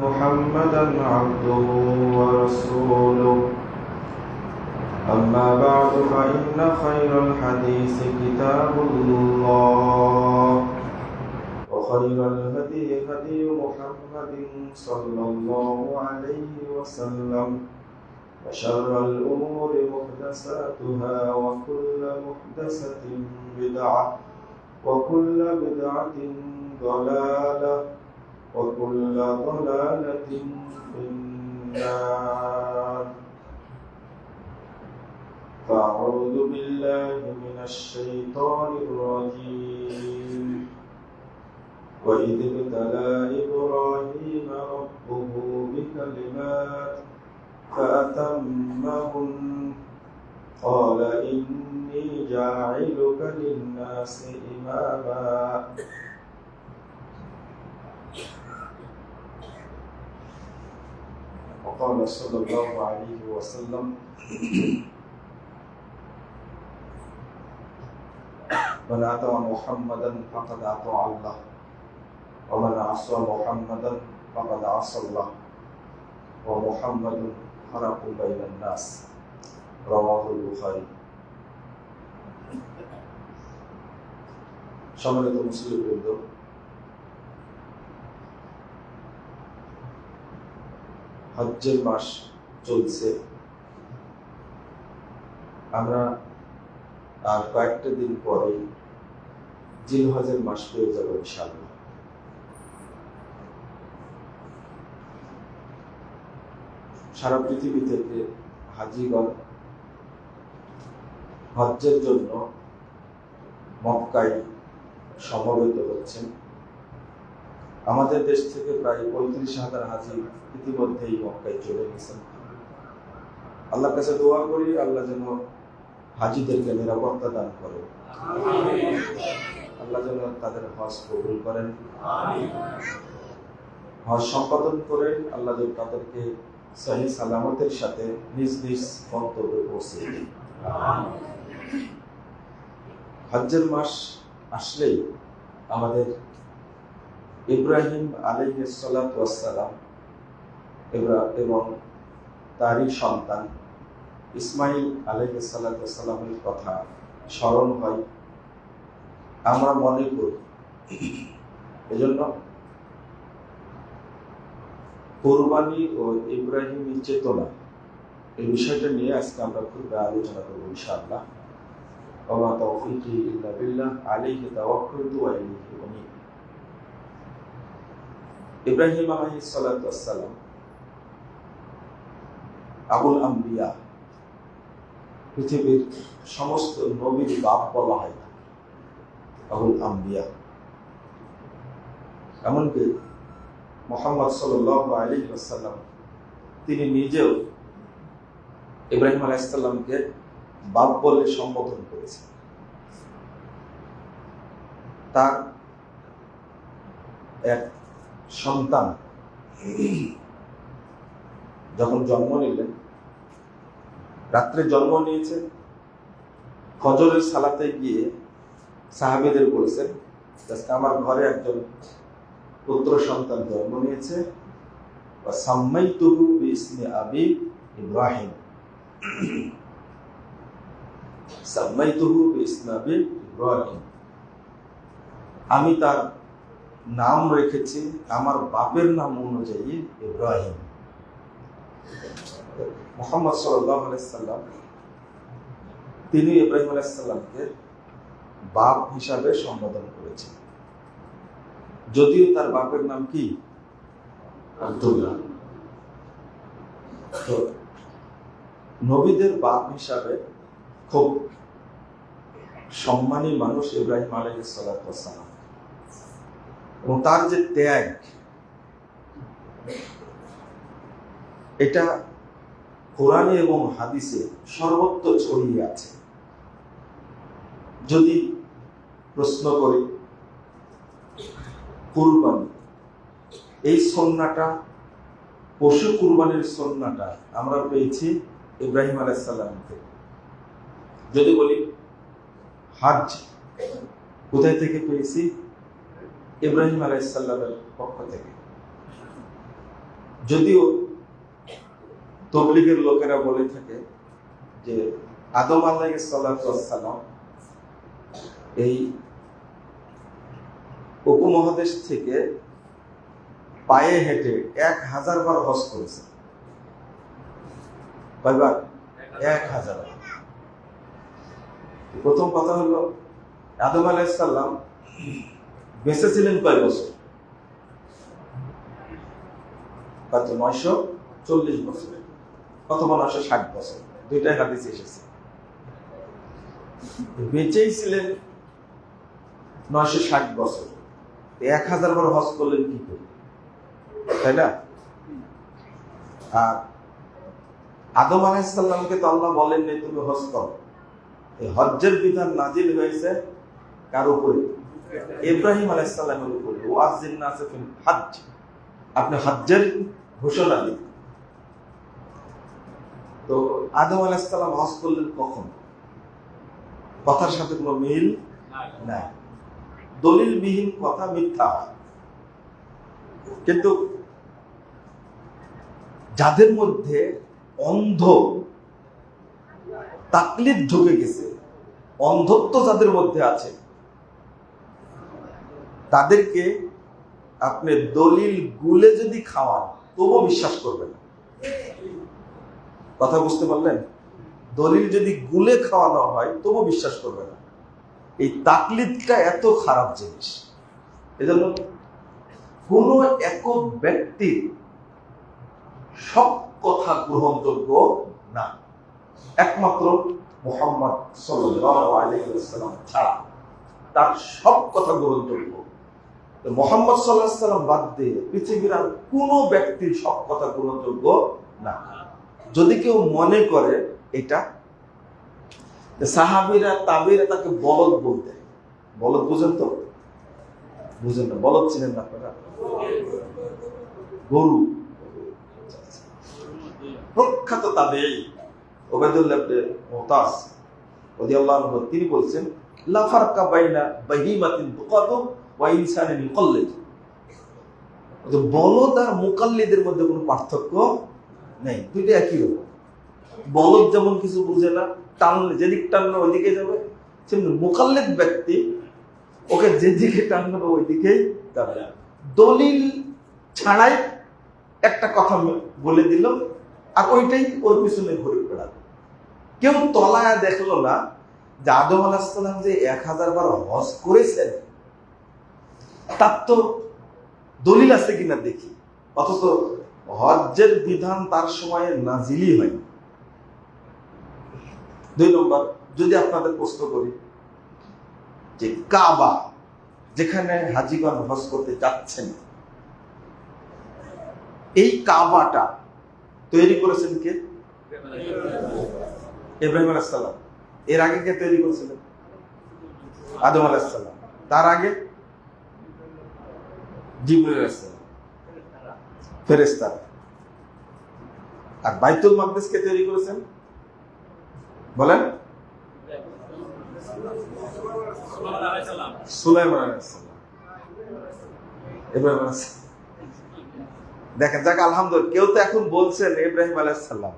محمدا عبده ورسوله أما بعد فإن خير الحديث كتاب الله وخير الهدي هدي محمد صلى الله عليه وسلم وشر الأمور محدثاتها وكل محدثة بدعة وكل بدعة ضلالة وكل ضلالة في النار. فأعوذ بالله من الشيطان الرجيم. وإذ ابتلى إبراهيم ربه بكلمات فأتمهن قال إني جاعلك للناس إماما. وقال صلى الله عليه وسلم من أطاع محمدا فقد أطاع الله ومن عصى محمدا فقد عصى الله ومحمد فرق بين الناس. رواه البخاري. সম্মানিত মুসলিমবৃন্দ, হজ্জের মাস চলছে। আমরা আর কয়েকটা দিন পরে জিলহজের মাস পেয়ে যাবো ইনশাআল্লাহ। সারা পৃথিবী থেকে হাজিগণ হজ্জের জন্য মক্কায় সমবেত হচ্ছেন। আমাদের দেশ থেকে প্রায় 35,000 হাজি ইতিমধ্যেই মক্কায় চলে গেছেন। আল্লাহর কাছে দোয়া করি, আল্লাহ যেন হাজিদেরকে নিরাপত্তা দান করেন, আল্লাহ যেন তাদের হজ কবুল করেন, হজ সম্পাদন করেন, আল্লাহ যেন তাদেরকে সহি সালামতের সাথে নিজ নিজ গন্তব্যে পৌঁছে দেন। হজ্জের মাস আসলেই আমাদের ইব্রাহিম আলাইহিস সালাতু ওয়াস সালাম এবং তারই সন্তান ইসমাইল আলাইহিস সালাতু ওয়াস সালামের কথা স্মরণ হয়, আমরা মনে করি। এজন্য কুরবানি ও ইব্রাহিমী চেতনা, এই বিষয়টা নিয়ে আজকে আমরা খুব আলোচনা করব ইনশাআল্লাহ। ওয়া মা তাওফীকি ইল্লা বিল্লাহ আলাইহি তাওয়াক্কালতু ওয়া ইলাইহি উনীব। ইব্রাহিম আলাইহিস সালাতু ওয়াস সালাম আবুল আম্বিয়া, পৃথিবীর সমস্ত নবীর বাপ বলা হয় আবুল আম্বিয়া। এমনকি মুহাম্মদ সাল্লাল্লাহু আলাইহি ওয়াসাল্লাম তিনি নিজেও ইব্রাহিম আলাইহিস সালামকে বাপ বলে সম্বোধন করেছেন। তার এক সন্তান যখন জন্ম নিলেন, রাত্রে জন্ম নিয়েছেন, ফজরের সালাতে গিয়ে সাহাবীদের বলেছেন, আজকে আমার ঘরে একজন পুত্র সন্তান জন্ম নিয়েছে, সাম্মাইতুহু বিইসমি আবি ইব্রাহিম, সাম্মাইতুহু বিইসমি আবি ইব্রাহিম, আমি তার নাম রেখেছি আমার বাপের নাম অনুযায়ী ইব্রাহিম। মুহাম্মদ সাল্লাল্লাহু আলাইহি সাল্লাম তিনি ইব্রাহিম আলাইহিস সালামকে বাপ হিসাবে সম্বোধন করেছেন, যদিও তার বাপের নাম কি আব্দুল্লাহ। তো নবীদের বাপ হিসাবে খুব সম্মানী মানুষ ইব্রাহিম আলাইহিস সালাতু ওয়াস সালাম, এবং তার যে ত্যাগ, এটা কোরআনে এবং হাদিসে সর্বত্র ছড়িয়ে আছে। যদি প্রশ্ন করি, কুরবানি এই সুন্নাহটা, পশু কুরবানির সুন্নাহটা আমরা পেয়েছি ইব্রাহিম আলাইহিস সালাম থেকে। যদি বলি হজ কোথায় থেকে পেয়েছি? ইব্রাহিম আলাইহিস সালামের পক্ষ থেকে। যদিও তবলিগের লোকেরা বলে থাকে যে আদম আলাইহিস সালাম এই উপমহাদেশ থেকে পায়ে হেঁটে 1000 বার হজ করেছে। কয়বার? 1000। প্রথম কথা হলো আদম আলাইহিস সালাম বেঁচে ছিলেন কয় বছর? কত? 940 বছর অথবা 960 বছর, দুইটাই হাদিসে এসেছে। বেঁচেই ছিলেন 960 বছর, 1000 বার হজ করলেন কি করে, তাই না? আর আদম আলাইহিস সালামকে তো আল্লাহ বলেন নাই তুমি হজ করো। এই হজ্জের বিধান নাজিল হয়েছে কার উপরে? ইব্রাহিম আলাইহিস সালামের উপরে। ওয়াজিন নাস ফিল হজ্জ, আপনি হজ্জের ঘোষণা দিন। তো আদম আলাইহিস সালাম হজ করলেন কখন? কথার সাথে কোনো মিল নাই, দলিলবিহীন কথা, মিথ্যা। কিন্তু যাদের মধ্যে অন্ধ তাকলিদ ঢুকে গেছে, অন্ধত্ব যাদের মধ্যে আছে, তাদেরকে আপনি দলিল গুলে যদি খাওয়ান তবুও বিশ্বাস করবে না। কথা বুঝতে পারলেন? দলিল যদি গুলে খাওয়ানো হয় তবুও বিশ্বাস করবে না। এই তাকলিদটা এত খারাপ জিনিস। এজন্য কোন একক ব্যক্তির সব কথা গ্রহণযোগ্য না, একমাত্র মুহাম্মদ সাল্লাল্লাহু আলাইহি ওয়াসাল্লাম ছাড়া তার সব কথা গ্রহণযোগ্য। মুহাম্মদ সাল্লাল্লাহু আলাইহি ওয়াসাল্লাম বাদ দিয়ে পৃথিবীর আর কোন ব্যক্তির সব কথা গ্রহণযোগ্য না। যদি কেউ মনে করে এটা, সাহাবীরা তাবেঈরা তাকে বলদ বলতে, বলদ বুঝেন তো? বুঝেন না? বলদ চিনেন না আপনারা? গরু। প্রখ্যাত তাবেঈ উবাইদুল্লাহ ইবনে মুতাস রাদিয়াল্লাহু আনহু তিনি বলছেন লা ফারকা বাইনা বাহিমাতিন তুকাদু ওয়া ইনসানিন ইউকাল্লিদ। যে বলদ আর মুকাল্লিদের মধ্যে কোনো পার্থক্য নেই, দুইটা একই রকম। বলদ যেমন কিছু বুঝে না, টানলে যেদিক টানলে ওইদিকে যাবে, সেমনি মুকাল্লিদ ব্যক্তি ওকে যেদিকে টানবে ওইদিকেই যাবে। দলিল ছাড়াই একটা কথা বলে দিল আর ওইটাই ওর পিছনে ঘুরে বেড়াবে। কেউ তলায় দেখলো না যে আদম আলাইহিস সালাম যে 1000 বার হজ করেছেন তার তো দলিল আছে কিনা দেখি, অথচ হজ্জের বিধান তার সময়ে নাজিলই হয়নি। 2 নম্বর, যদি আপনাদের প্রশ্ন করি যে কাবা যেখানে হাজিগণ হজ করতে যাচ্ছেন, এই কাবাটা তৈরি করেছেন কে? ইব্রাহিম আলাইহিস সালাম। এর আগে কে তৈরি করেছিলেন? আদম আলাইহিস সালাম। তার আগে জিবরীল আলাইহিস সালাম, ফেরেশতা। আর বাইতুল মাকদিস কে তৈরি করেছেন বলেন? সুলাইমান আলাইহিস সালাম, ইব্রাহিম আলাইহিস সালাম। দেখেন, যাক আলহামদুলিল্লাহ, কেউ তো এখন বলছেন ইব্রাহিম আলাইহিস সালাম,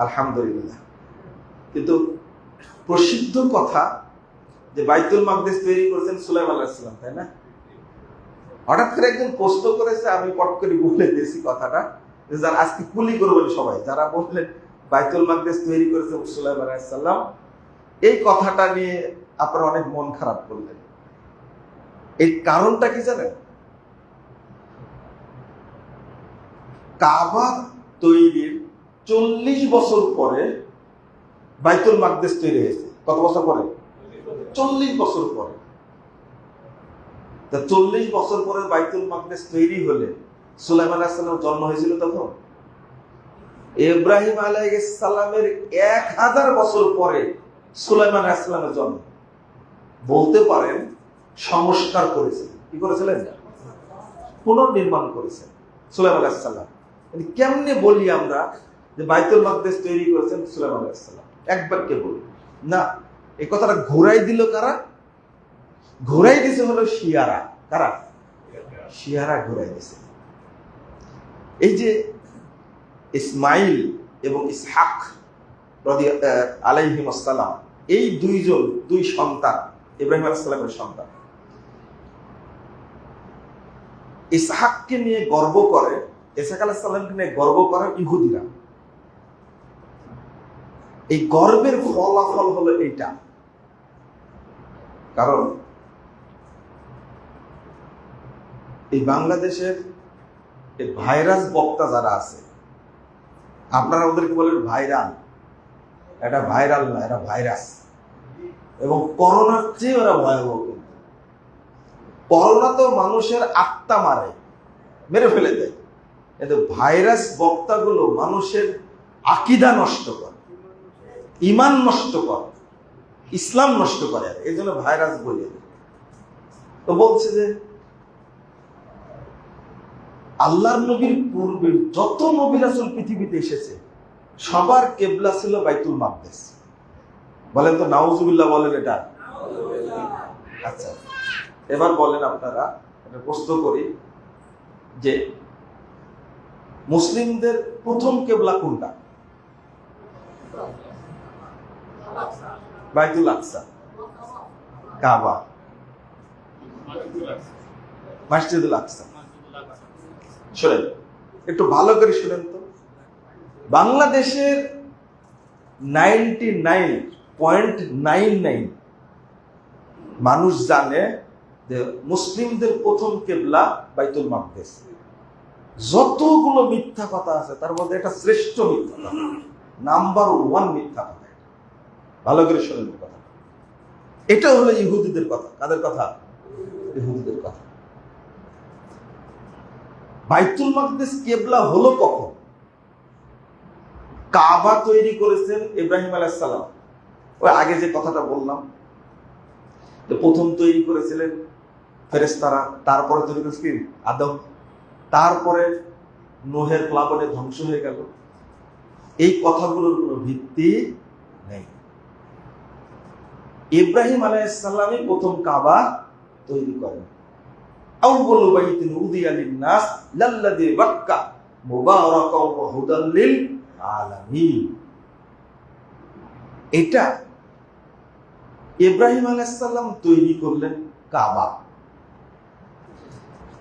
আলহামদুলিল্লাহ। কিন্তু প্রসিদ্ধ কথা যে বাইতুল মাকদিস তৈরি করেছেন সুলাইমান আলাইহিস সালাম, তাই না? হঠাৎ করে একজন প্রশ্ন করেছে, আমি পট করে বলে দিয়েছি কথাটা, যারা আজকে কুলি করবেন সবাই, যারা বললেন বাইতুল মাকদিস তৈরি করেছেন সুলাইমান আলাইহিস সালাম, এই কথাটা নিয়ে আপনারা অনেক মন খারাপ করলেন। এই কারণটা কি জানেন? কাবা তৈরির 40 বছর পরে বাইতুল মাকদিস তৈরি হয়েছে। কত বছর পরে? 40 বছর পরে। তা 40 বছর পরে বাইতুল মাকদিস তৈরি হলে সুলাইমান আলাইহিস সালামের জন্ম হয়েছিল তখন? ইব্রাহিম আলাইহিস সালামের 1000 বছর পরে সুলাইমান আলাইহিস সালামের জন্ম। বলতে পারেন সংস্কার করেছিলেন। কি করেছিলেন? পুনর্নির্মাণ করেছেন সুলাইমান আলাইহিস সালাম। কেমনে বলি আমরা যে বাইতুল মাকদিস তৈরি করেছেন সুলাইমান আলাইহিস সালাম? একবার কে বলি না। এই কথাটা ঘুরাই দিল কারা? ঘুরাই দিছে হলো শিয়ারা। কারা? শিয়ারা ঘুরাই দিছে। এই যে ইসমাইল এবং ইসহাক আলাইহিম আসসালাম, এই দুই সন্তান, ইব্রাহিম আলাইহিস সালামের সন্তান, ইসহাককে নিয়ে গর্ব করে, ইসহাক আলাইহিস সালামকে নিয়ে গর্ব করে ইহুদিরা। এই গর্বের ফলাফল হলো এইটা। কারণ এই বাংলাদেশের এই ভাইরাস বক্তা যারা আছে, আপনারা ওদেরকে বলেন ভাইরাল। এটা ভাইরাল না, এটা ভাইরাস। এবং করোনার চেয়ে ওরা ভয়াবহ। করোনা তো মানুষের আত্মা মেরে ফেলে দেয়, কিন্তু ভাইরাস বক্তাগুলো মানুষের আকীদা নষ্ট করে, ঈমান নষ্ট করে, ইসলাম নষ্ট করে। এই জন্য ভাইরাস বলে। তো বলছে যে আল্লাহর নবীর পূর্বে যত নবী রাসূল পৃথিবীতে এসেছে সবার কিবলা ছিল বাইতুল মাকদিস। বলেন তো নাউজুবিল্লাহ, বলেন এটা। আচ্ছা, এবার বলেন আপনারা, এটা প্রশ্ন করি যে মুসলিমদের প্রথম কিবলা কোনটা? বাইতুল আকসা, কাবা, মসজিদুল আকসা। শুনেন, একটু ভালো করে শুনেন তো। বাংলাদেশের 99.99 মানুষ জানে যে মুসলিমদের প্রথম কিবলা বাইতুল মাকদিস। যতগুলো মিথ্যা কথা আছে তার মধ্যে এটা শ্রেষ্ঠ মিথ্যা কথা, নাম্বার 1 মিথ্যা কথা। ভালো করে শুনেন কথা। এটা হলো ইহুদিদের কথা। কাদের কথা? ইহুদিদের কথা। বাইতুল মাকদিস কিবলা হলো কখন? কাবা তৈরি করেছেন ইব্রাহিম আলাইহিস সালাম। ওই আগে যে কথাটা বললাম, যে প্রথম তৈরি করেছিলেন ফেরেশতারা, তারপরে তৈরি করেছিলেন আদম, তারপরে নোহের প্লাবনে ধ্বংস হয়ে গেল। এই কথাগুলোর কোনো ভিত্তি নেই। ইব্রাহিম আলাইহিস সালামই প্রথম কাবা তৈরি করেন। আউয়ালু বাইতিন উযিয়া লিন-নাস লাল্লাযী বাক্কা মুবারাকাও ওয়া হুদাল লিল আলামিন। এটা ইব্রাহিম আলাইহিস সালাম তৈরি করলেন কাবা।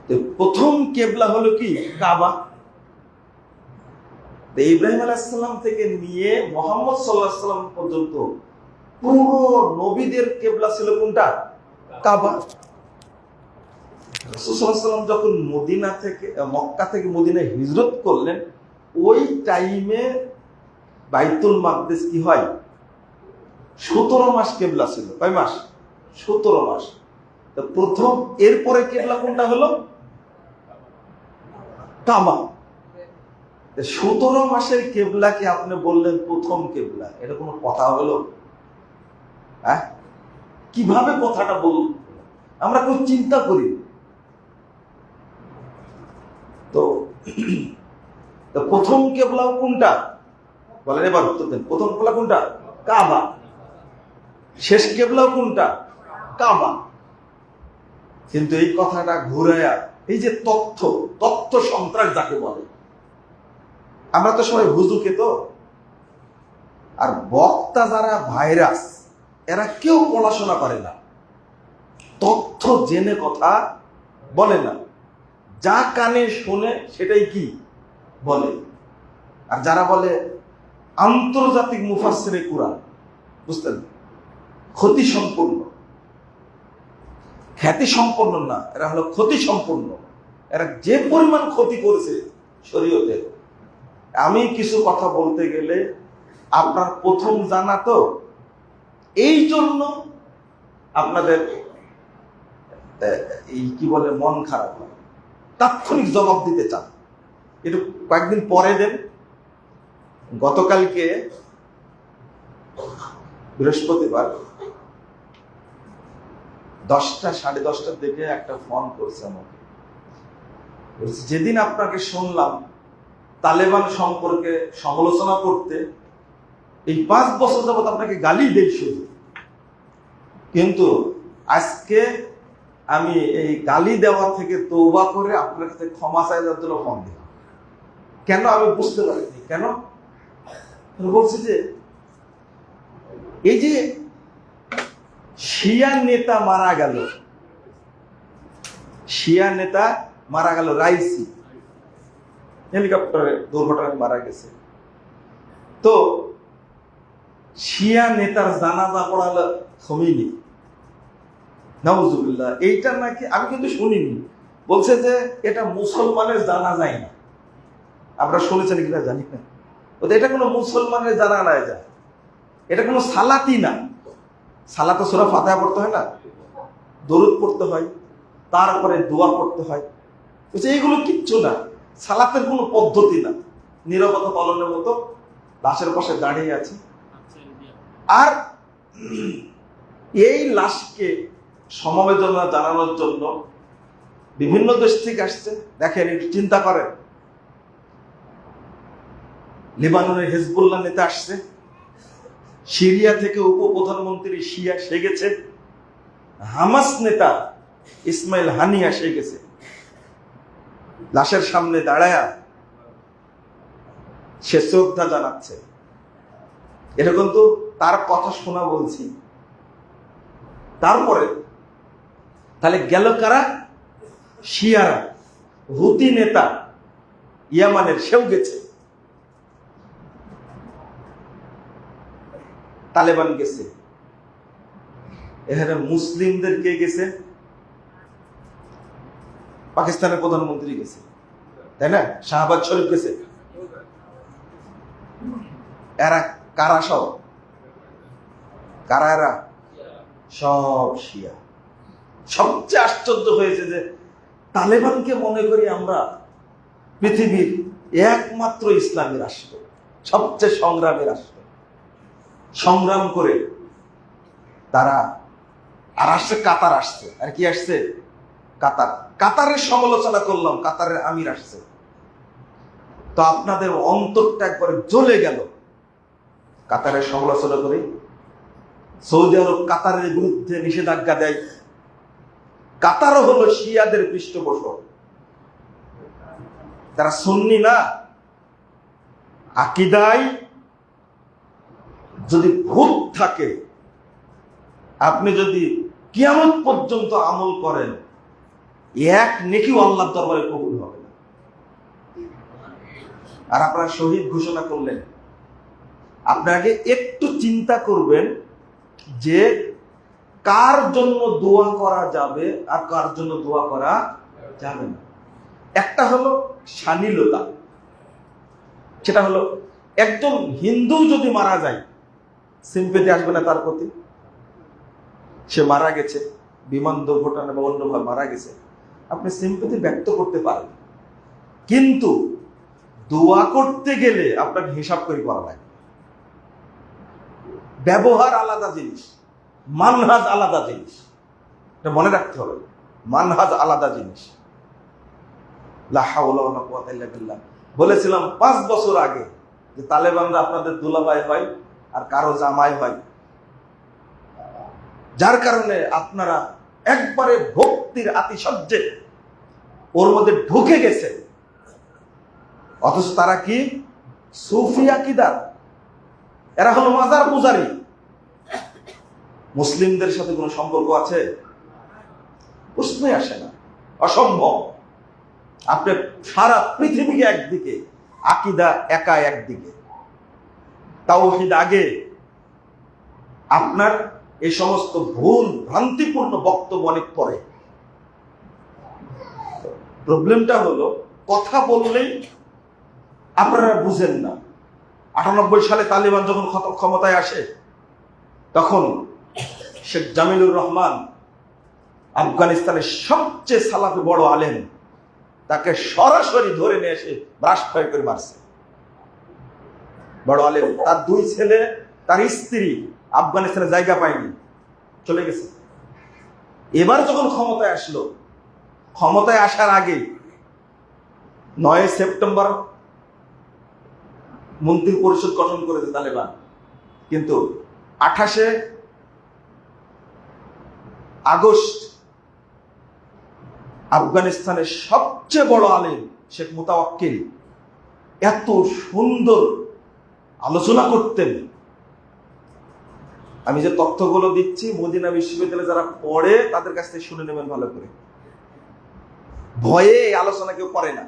তো প্রথম কিবলা হলো কি? কাবা। তো ইব্রাহিম আলাইহিস সালাম থেকে নিয়ে মুহাম্মদ সাল্লাল্লাহু আলাইহি ওয়াসাল্লাম পর্যন্ত পুরো নবীদের কিবলা ছিল কোনটা? কাবা। রাসূল সাল্লাল্লাহু আলাইহি ওয়াসাল্লাম যখন মক্কা থেকে মদিনায় হিজরত করলেন, ওই টাইমে বাইতুল মাকদিস কি হয়? 17 মাস কিবলা ছিল। কয় মাস? 17 মাস। তো প্রথম, এরপরে কিবলা কোনটা হলো? কাবা। 17 মাসের কিবলাকে আপনি বললেন প্রথম কিবলা, এটা কোনো কথা হলো? হ্যাঁ, কিভাবে কথাটা বল? আমরা খুব চিন্তা করি। তো প্রথম কিবলা কোনটা বলেন? এবার উত্তর দেন। প্রথম কিবলা কোনটা? কাবা। শেষ কিবলা কোনটা? কাবা। কিন্তু এই কথাটা ঘুরায়া, এই যে তথ্য সন্ত্রাস যাকে বলে, আমরা তো সবাই হুজুকে তো, আর বক্তা যারা ভাইরাস, এরা কেউ পড়াশোনা করে না, তথ্য জেনে কথা বলে না, যা কানে শোনে সেটাই কি বলে। আর যারা বলে আন্তর্জাতিক মুফাসসিরে কুরআন, বুঝতেন, ক্ষতি সম্পন্ন, খ্যাতি সম্পন্ন না, এরা হলো ক্ষতি সম্পন্ন। এরা যে পরিমাণ ক্ষতি করেছে শরীয়তের, আমি কিছু কথা বলতে গেলে আপনার প্রথম জানা তো, এই জন্য আপনাদের এই কি বলে মন খারাপ হয়, তাৎক্ষণিক জবাব দিতে চান, একটু কয়েকদিন পরে দেন। গতকালকে বৃহস্পতিবার 10টা সাড়ে 10টার দিকে একটা ফোন করছে আমাকে, যেদিন আপনাকে শুনলাম তালেবান সম্পর্কে সমালোচনা করতে, এই 5 বছর যাবত আপনাকে গালি দেই শুধু, কিন্তু আজকে আমি এই গালি দেওয়া থেকে তওবা করে আপনার কাছে ক্ষমা চাইবার জন্য ফোন দিলাম। কেন আমি বুঝতে পারিনি কেন। বলছি যে এই যে শিয়া নেতা মারা গেল, শিয়া নেতা মারা গেল, রাইসি হেলিকপ্টারে দুর্ঘটনায় মারা গেছে। তো শিয়া নেতার জানাজা পড়ালো খমিনি, নাউজুবিল্লাহ। এইটা নাকি আমি কিন্তু শুনিনি, বলছে যে এটা মুসলমানের জানাজাই না। আপনারা শুনেছেন কিনা জানি না, এটা কোনো মুসলমানের জানা নাই, যায় এটা কোনো সালাতি না। সালাতে সূরা ফাতিহা পড়তে হয় না, দরুদ পড়তে হয়, তারপরে দোয়া করতে হয়, এইগুলো কিচ্ছু না, সালাতের কোনো পদ্ধতি না। নীরবতা পালনের মতো লাশের পাশে দাঁড়িয়ে আছে। আর এই লাশকে সমবেদনা জানানোর জন্য বিভিন্ন দেশ থেকে আসছে। দেখেন, একটু চিন্তা করেন, লেবাননের হিজবুল্লাহ নেতা আসছে, সিরিয়া থেকে উপপ্রধানমন্ত্রী শিয়া সে গেছে, হামাস নেতা ইসমাইল হানিয়া সে গেছে, লাশের সামনে দাঁড়ায়া সে শ্রদ্ধা জানাচ্ছে। এটা কিন্তু তার কথা শোনা বলছি। তারপরে তাহলে গেল কারা? শিয়ারা, হুতি নেতা ইয়ামানের সেও গেছে, তালেবান গেছে, এখানে মুসলিমদের কে গেছে? পাকিস্তানের প্রধানমন্ত্রী গেছে, তাই না? শাহবাজ শরীফ গেছে। এরা কারা? সব কারা? এরা সব শিয়া। সবচেয়ে আশ্চর্য হয়েছে যে তালেবানকে মনে করি আমরা পৃথিবীর একমাত্র ইসলামী রাষ্ট্র, সবচেয়ে সংগ্রামী রাষ্ট্র। সংগ্রাম করে তারা আর আসছে, কাতার আসছে। আর কি আসছে? কাতার। কাতারের সমালোচনা করলাম, কাতারের আমির আসছে। তো আপনাদের অন্তরটা একবারে জ্বলে গেল কাতারের সমালোচনা করে। সৌদি আরব কাতারের বিরুদ্ধে নিষেধাজ্ঞা দেয়। কাতারও হলো শিয়াদের পৃষ্ঠপোষক। তারা সুন্নি না, আকীদায় যদি ভূত থাকে, আপনি যদি কিয়ামত পর্যন্ত আমল করেন, এক নেকিও আল্লাহর দরবারে কবুল হবে না। আর আপনারা শহীদ ঘোষণা করলেন, আপনাকে একটু চিন্তা করবেন যে কার জন্য দোয়া করা যাবে আর কার জন্য দোয়া করা যাবে না। একটা হলো শালীনতা, সেটা হলো একজন হিন্দু যদি মারা যায়, সিম্পেথি আসবে না তার প্রতি। সে মারা গেছে বিমান দুর্ঘটনা বা অন্যভাবে মারা গেছে, আপনি সিম্পেথি ব্যক্ত করতে পারেন, কিন্তু দোয়া করতে গেলে আপনাকে হিসাব করে করা লাগে। ব্যবহার আলাদা জিনিস, মানহাজ আলাদা জিনিস, এটা মনে রাখতে হবে। মানহাজ আলাদা জিনিস। লা হাওলা ওয়ালা কুওয়াতা ইল্লা বিল্লাহ। বলেছিলাম 5 বছর আগে যে তালেবানরা আপনাদের দুলাভাই হয় আর কারো জামাই হয়, যার কারণে আপনারা একবারে ভক্তির আতিশয্যে ওর মধ্যে ঢুকে গেছে। অথচ তারা কি? সুফি আকীদার। এরা হলো মাজার পূজারী। মুসলিমদের সাথে কোনো সম্পর্ক আছে? প্রশ্নই আসে না, অসম্ভব। আপনি সারা পৃথিবীকে একদিকে, আকীদা একা একদিকে, তাওহীদ আগে। আপনার এই সমস্ত ভুল ভ্রান্তিপূর্ণ বক্তব্য অনেক পরে। প্রবলেমটা হলো কথা বললেই আপনারা বুঝেন না। 98 সালে তালিবান যখন ক্ষমতায় আসে, তখন শেখ জামিলুর রহমান, আফগানিস্তানের সবচেয়ে সালাফি বড় আলেম, তাকে সরাসরি ধরে নিয়ে এসে ব্রাশ ফায়ার করে মারছে। বড় আলেম, তার 2 ছেলে, তার স্ত্রী আফগানিস্তানে জায়গা পায়নি, চলে গেছে। এবার যখন ক্ষমতায় আসলো, ক্ষমতায় আসার আগে 9 সেপ্টেম্বর মন্ত্রী পরিষদ গঠন করেছে তালেবান, কিন্তু 28 আগস্ট আফগানিস্তানের সবচেয়ে বড় আলেম শেখ মুতাওয়াক্কিল, এত সুন্দর আলোচনা করতেন। আমি যে তথ্যগুলো দিচ্ছি মদিনা বিশ্ববিদ্যালয়ে যারা পড়ে তাদের কাছ থেকে শুনে নেবেন ভালো করে। ভয়ে এই আলোচনা কেউ করে না।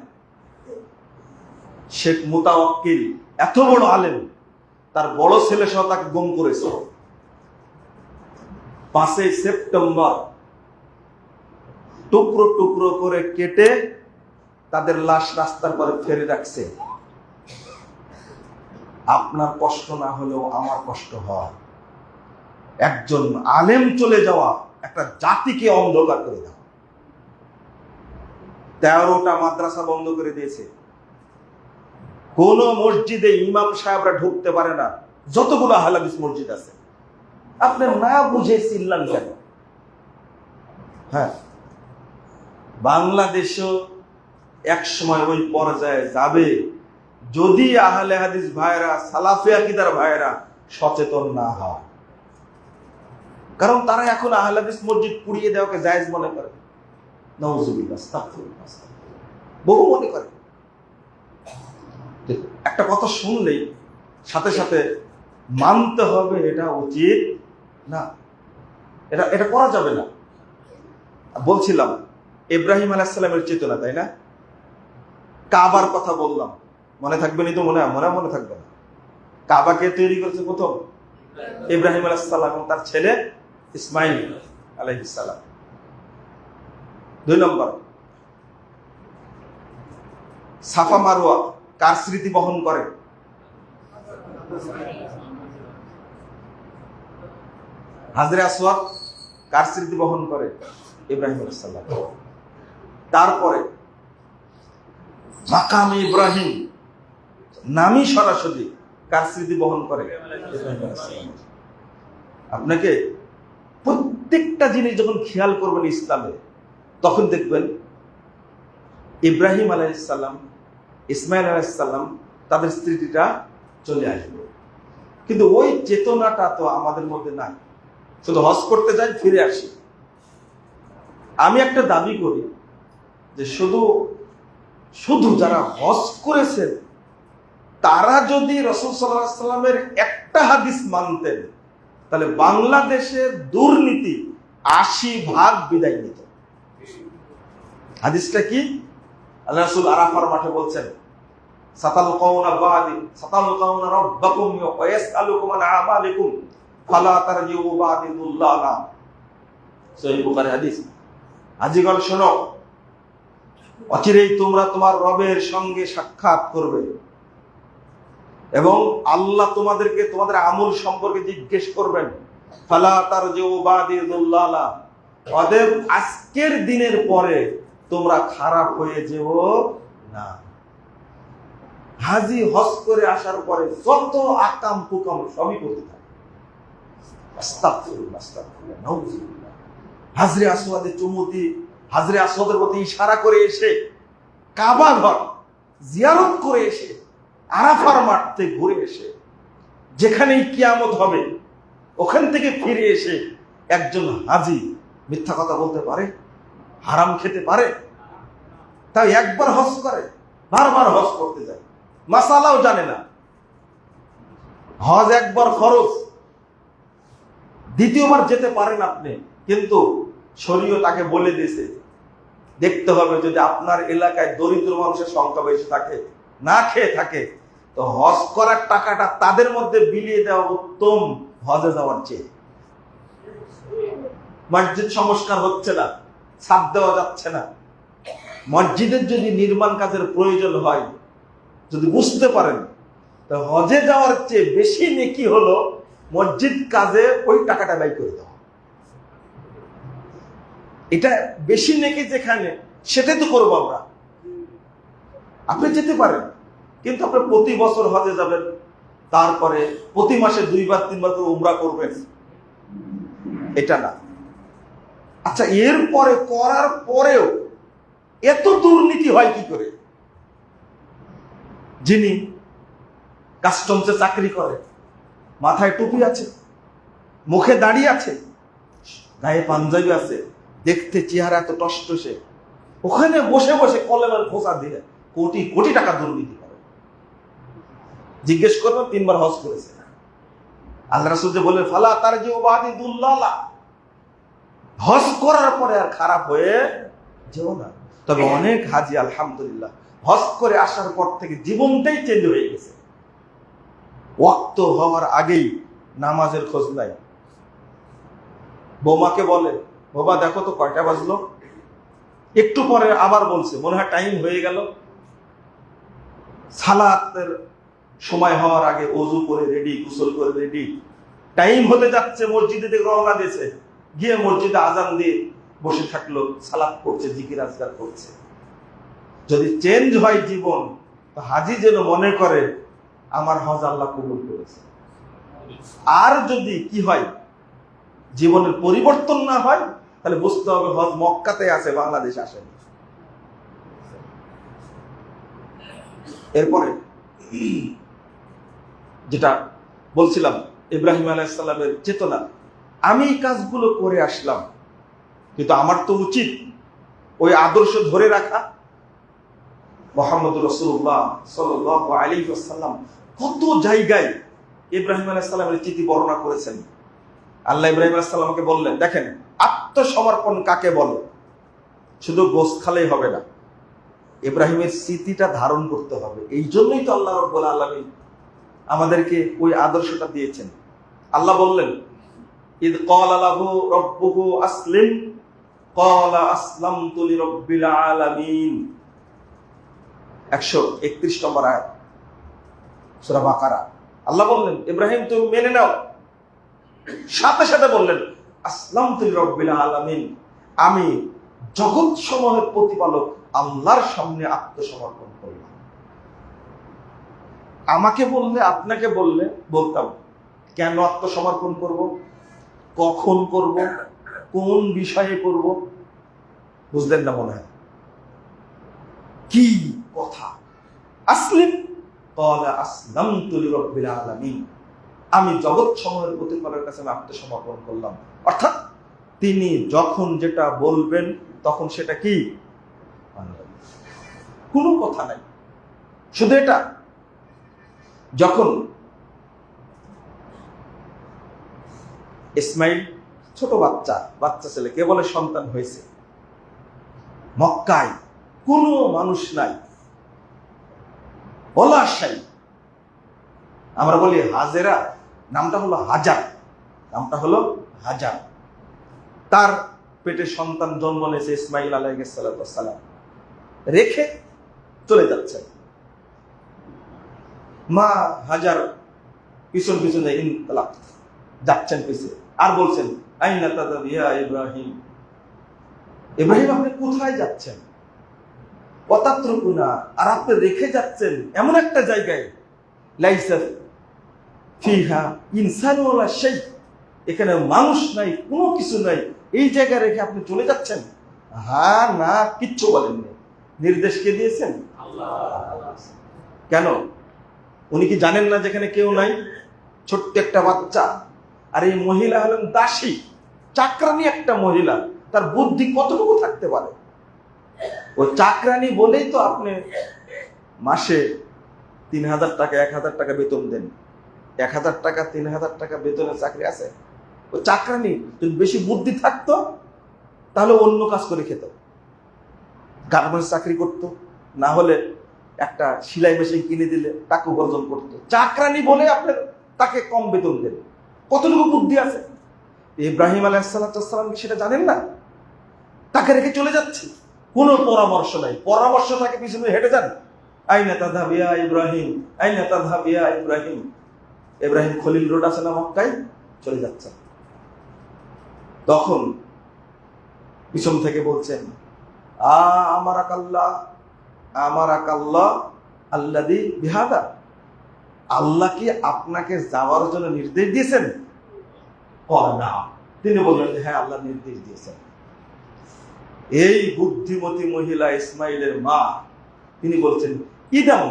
শেখ মুতাওয়াক্কিল এত বড় আলেম, তার বড় ছেলে সহ তাকে গুম করেছে। 5 সেপ্টেম্বর টুকরো টুকরো করে কেটে তাদের লাশ রাস্তার পরে ফেলে রাখছে। আপনার কষ্ট না হলেও আমার কষ্ট হয়। একজন আলেম চলে যাওয়া একটা জাতিকে অন্ধকার করে দেওয়া। 13টা মাদ্রাসা বন্ধ করে দিয়েছে। কোন মসজিদে ইমাম সাহেবরা ঢুকতে পারে না, যতগুলো আহলে হাদিস মসজিদ আছে। আপনি না বুঝে চিল্লান কেন? হ্যাঁ, বাংলাদেশও এক সময় ওই পর্যায়ে যাবে যদি আহলে হাদিস ভাইরা, সালাফি আকীদার ভাইরা সচেতন না হয়। কারণ তারা এখন আহলে হাদিস মসজিদ পুড়িয়ে দেওয়াকে জায়েজ মনে করে। নাউজুবিল্লাহ, আস্তাগফিরুল্লাহ, বহু মনে করে। একটা কথা শুনলেই সাথে সাথে মানতে হবে এটা উচিত না, এটা করা যাবে না। বলছিলাম ইব্রাহিম আলাইহিস সালামের চেতনা, তাই না? কাবার কথা বললাম, মনে থাকবে না তো? মনে থাকবে না। কাবাকে তৈরি করেছে প্রথম ইব্রাহিম আলাইহিস সালাম এবং তার ছেলে ইসমাইল আলাইহিস সালাম। 2 নম্বর, সাফা মারওয়া কার স্মৃতি বহন করে? হাজরে আসওয়াদ কার স্মৃতি বহন করে? ইব্রাহিম আলাইহিস সালাম। তারপরে মাকামে ইব্রাহিম নামই সরাসরি কার স্মৃতি বহন করে? ইব্রাহিম আলাইহিস সালাম। আপনাকে প্রত্যেকটা জিনিস যখন খেয়াল করবেন ইসলামে, তখন দেখবেন ইব্রাহিম আলাইহিস সালাম, ইসমাইল আলাইহিস সালাম, তাদের স্মৃতিটা চলে আসবে। কিন্তু ওই চেতনাটা তো আমাদের মধ্যে নাই। শুধু হজ করতে যাই, ফিরে আসি। আমি একটা দাবি করি যে শুধু যারা হজ করেছেন তারা যদি রাসূল সাল্লাল্লাহু আলাইহি ওয়াসাল্লামের একটা হাদিস মানতেন, তাহলে বাংলাদেশের দুর্নীতি 80% বিদায় নিত। হাদিসটা কি? আল্লাহ রাসূল আরাফার মাঠে বলছেন, সাতালকাউনা বাদি সাতালকাউনা রাব্বাকুম ওয়া ইয়াসআলুকুম আন আমালিকুম ফালা তারজিউ বাদি দুল্লানা। সহিহ বুখারী হাদিস। আজিগল শোনো, অচিরেই তোমরা তোমার রবের সঙ্গে সাক্ষাৎ করবে এবং আল্লাহ তোমাদেরকে তোমাদের আমল সম্পর্কে জিজ্ঞেস করবেন। ফালা তারজিউ বাদি দুল্লানা, অতএব আজকের দিনের পরে তোমরা খারাপ হয়ে যেও না। হাজি হজ করে আসার পরে যত আকাম কুকাম সবই করতে থাকে। আস্তাগফিরুল্লাহ, আস্তাগফিরুল্লাহ, নাউজুবিল্লাহ। হাজরে আসওয়াদে চুমু দিয়ে হাজরে আসওয়াদের প্রতি ইশারা করে এসে কাবা ঘর জিয়ারত করে এসে আরাফার মাঠ থেকে ঘুরে এসে যেখানেই কিয়ামত হবে ওখান থেকে ফিরে এসে একজন হাজি মিথ্যা কথা বলতে পারে? হারাম খেতে পারে? তাই একবার হজ করে বারবার হজ করতে যায়, মাসালাও জানে না। হজ একবার খরচ, দ্বিতীয়বার যেতে পারেন আপনি, কিন্তু শরীয়ত তাকে বলে দিয়েছে দেখতে হবে যদি আপনার এলাকায় দরিদ্র মানুষের সংখ্যা বেশি থাকে, না খেয়ে থাকে, তো হজ করার টাকাটা তাদের মধ্যে বিলিয়ে দেওয়া উত্তম হজে যাওয়ার চেয়ে। মসজিদ সংস্কার হচ্ছে না, ছাদ দেওয়া যাচ্ছে না, মসজিদের যদি নির্মাণ কাজের প্রয়োজন হয়, যদি বুঝতে পারেন, তো হজে যাওয়ার চেয়ে বেশি নেকি হলো মসজিদ কাজে ওই টাকাটা ব্যয় করে দেওয়া। এটা বেশি নেকি যেখানে, সেটাই তো করবো আমরা। আপনি যেতে পারেন, কিন্তু আপনি প্রতি বছর হজে যাবেন, তারপরে প্রতি মাসে 2-3 বার করে উমরা করবেন, এটা না। আচ্ছা, এরপরে করার পরেও এত দুর্নীতি হয় কি করে? যিনি কাস্টমসে চাকরি করে, মাথায় টুপি আছে, মুখে দাড়ি আছে, গায়ে পাঞ্জাবি আছে, দেখতে চেহারা এত টসটসে, ওখানে বসে বসে কলেমার খোঁচা দিয়ে কোটি কোটি টাকা দুর্নীতি করে। জিজ্ঞেস করবেন 3 বার হজ করেছে। আল্লাহ রাসূল যে বললেন ফালা তারজিউ বাদি দুল্লালা, হজ করার পরে আর খারাপ হয়ে যেও না। তবে অনেক হাজি আলহামদুলিল্লাহ হজ করে আসার পর থেকে জীবনটাই চেঞ্জ হয়ে গেছে। ওয়াক্ত হওয়ার আগেই নামাজের খোঁজ নাই। বৌমাকে বলে, বাবা দেখো তো কয়টা বাজলো, একটু পরে আবার বলছে মনে হয় টাইম হয়ে গেল। সালাতের সময় হওয়ার আগে ওযু করে রেডি, গোসল করে রেডি, টাইম হতে যাচ্ছে, মসজিদে থেকে রওনা দিয়েছে, গিয়ে মসজিদে আজান দিয়ে বসে থাকলো, সালাত করছে, জিকির আজকার করছে। যদি চেঞ্জ হয় জীবন, তো হাজি যেন মনে করে আমার হজ আল্লাহ কবুল করেছে। আর যদি কি হয়, জীবনের পরিবর্তন না হয়, তাহলে বুঝতে হবে হজ মক্কাতে আছে, বাংলাদেশে আসেনি। এরপরে যেটা বলছিলাম, ইব্রাহিম আলাইহিস সালামের চেতনা, আমি এই কাজগুলো করে আসলাম, কিন্তু আমার তো উচিত ওই আদর্শ ধরে রাখা। মুহাম্মদুর রাসূলুল্লাহ সাল্লাল্লাহু আলাইহি ওয়াসাল্লাম কত জায়গায় ইব্রাহিম আলাইহিস সালামের চিঠি বর্ণনা করেছেন। আল্লাহ ইব্রাহিম আলাইহিস সালামকে বললেন, দেখেন আত্মসমর্পণ কাকে বলে, শুধু গোশত খালেই হবে না, ইব্রাহিমের স্মৃতিটা ধারণ করতে হবে। এই জন্যই তো আল্লাহ রাব্বুল আলামিন আমাদেরকে ওই আদর্শটা দিয়েছেন। আল্লাহ বললেন, ইদ ক্বালা লাহু রাব্বুহু আসলিম ক্বালা আসলামতু লিরাব্বিল আলামিন, 131 নম্বর আয়াত সূরা বাকারা। আল্লাহ বললেন, ইব্রাহিম তুমি মেনে নাও। সাথে সাথে বললেন, আসলামতু লিরাব্বিল আলামিন, আমি জগৎ সমূহের প্রতিপালক আল্লাহর সামনে আত্মসমর্পণ করলাম। আমাকে বললে, আপনাকে বললে বলতাম, কেন আত্মসমর্পণ করব, কখন করব, কোন বিষয়ে করব, বুঝলেন না মনে হয়? কি কথা! আসলিম ক্বালা আসলামতু লিরাব্বিল আলামিন, আমি জগৎ সমূহের প্রতিপালকের কাছে আমি আত্মসমর্পণ করলাম। অর্থাৎ তিনি যখন যেটা বলবেন তখন সেটা কি, কোনো কথা নাই। শুধু এটা, যখন ইসমাইল ছোট বাচ্চা ছেলে, কেবল সন্তান হয়েছে, মক্কায় কোনো মানুষ নাই, পলাশাই, আমরা বলি হাজেরা, নামটা হলো হাজার, তার পেটে সন্তান জন্ম নিয়েছে ইসমাইল আলাইহিস সালাম, রেখে চলে যাচ্ছেন। মা হাজার পিছনে ইনতালাক, যাচ্ছেন পিছে, আর বলছেন, আইনা তাযাব ইয়া ইব্রাহিম, ইব্রাহিম আপনি কোথায় যাচ্ছেন? ওয়াতাতরুকুনা, আর আপনি রেখে যাচ্ছেন এমন একটা জায়গায়, লাইসা ফিহা ইনসান ওয়ালা শাই, এখানে মানুষ নাই, কোনো কিছু নাই, এই জায়গায় রেখে আপনি চলে যাচ্ছেন? হ্যাঁ না কিচ্ছু বলেননি। নির্দেশ কে দিয়েছেন? আল্লাহ। কেন? উনি কি জানেন না যেখানে কেউ নাই? ছোট্ট একটা বাচ্চা, আর এই মহিলা হলেন দাসী, চাকরানি একটা মহিলা, তার বুদ্ধি কতটুকু থাকতে পারে? ও চাকরানি বলেই তো আপনি মাসে 3000 টাকা 1000 টাকা বেতন দেন। 1000 টাকা 3000 টাকা বেতনের চাকরি আছে? ও চাকরানি। যদি বেশি বুদ্ধি থাকতো তাহলে অন্য কাজ করে খেত, গার্মেন্টস চাকরি করতো, না হলে একটা সেলাই মেশিন কিনে দিলে টাকা উপার্জন করতো। চাকরানি বলে আপনি তাকে কম বেতন দেন, কতটুকু বুদ্ধি আছে? ইব্রাহিম আলাইহিস সালাম সেটা জানেন না, তাকে রেখে চলে যাচ্ছে, কোনো পরামর্শ নাই। পরামর্শ থাকে পিছনে হেঁটে যান, আইনা তাযহাব ইয়া ইব্রাহিম, আইনা তাযহাব ইয়া ইব্রাহিম। ইব্রাহিম খলিল রোড আছে না মক্কায়, চলে যাচ্ছেন। তখন পিছন থেকে বলছেন, আমারাকাল্লাহ আল্লাযী বিহাদা, আল্লাহ কি আপনাকে যাওয়ার জন্য নির্দেশ দিয়েছেন? না। তিনি বললেন, হ্যাঁ আল্লাহ নির্দেশ দিয়েছেন। এই বুদ্ধিমতী মহিলা ইসমাইলের মা, তিনি বলছেন, ইদাম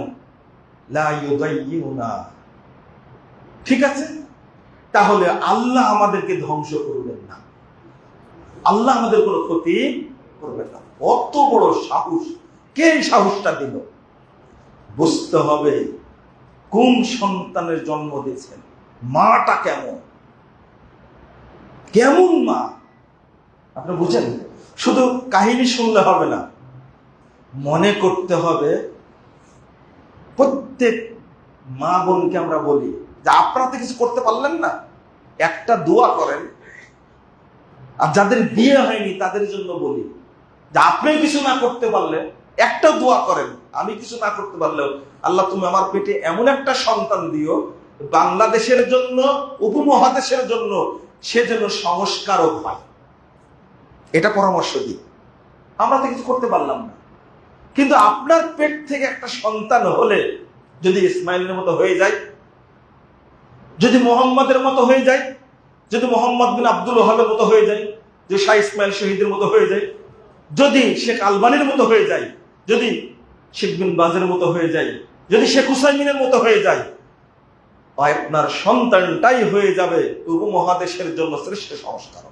লা ইউদাইয়ুনা, ঠিক আছে, তাহলে আল্লাহ আমাদেরকে ধ্বংস করবেন না, আল্লাহ আমাদের কোনো ক্ষতি করবেন না। কত বড় সাহস! কে সাহসটা দিল? বুঝতে হবে কোন সন্তানের জন্ম দিয়েছেন, মাটা কেমন, কেমন মা আপনি বুঝেন। শুধু কাহিনী শুনলে হবে না, মনে করতে হবে। প্রত্যেক মা বোনকে আমরা বলি যে আপনারা তো কিছু করতে পারলেন না, একটা দোয়া করেন। আর যাদের বিয়ে হয়নি তাদের জন্য বলি যে আপনি কিছু না করতে পারলে একটা দোয়া করেন, আমি কিছু না করতে পারলেও আল্লাহ তুমি আমার পেটে এমন একটা সন্তান দিও বাংলাদেশের জন্য, উপমহাদেশের জন্য সে যেন সংস্কারক হয়। এটা পরামর্শ দিই। আমরা তো কিছু করতে পারলাম না, কিন্তু আপনার পেট থেকে একটা সন্তান হলে যদি ইসমাইলের মতো হয়ে যায়, যদি মোহাম্মদের মতো হয়ে যায়, যদি মোহাম্মদ বিন আব্দুল ওহাবের মতো হয়ে যায়, যদি শাহ ইসমাইল শহীদের মতো হয়ে যায়, যদি শেখ আলবানির মতো হয়ে যায়, যদি শেখ বিন বাজের মতো হয়ে যায়, যদি শেখ হুসাইমিনের মতো হয়ে যায়, আপনার সন্তানটাই হয়ে যাবে উপমহাদেশের জন্য শ্রেষ্ঠ সংস্কার।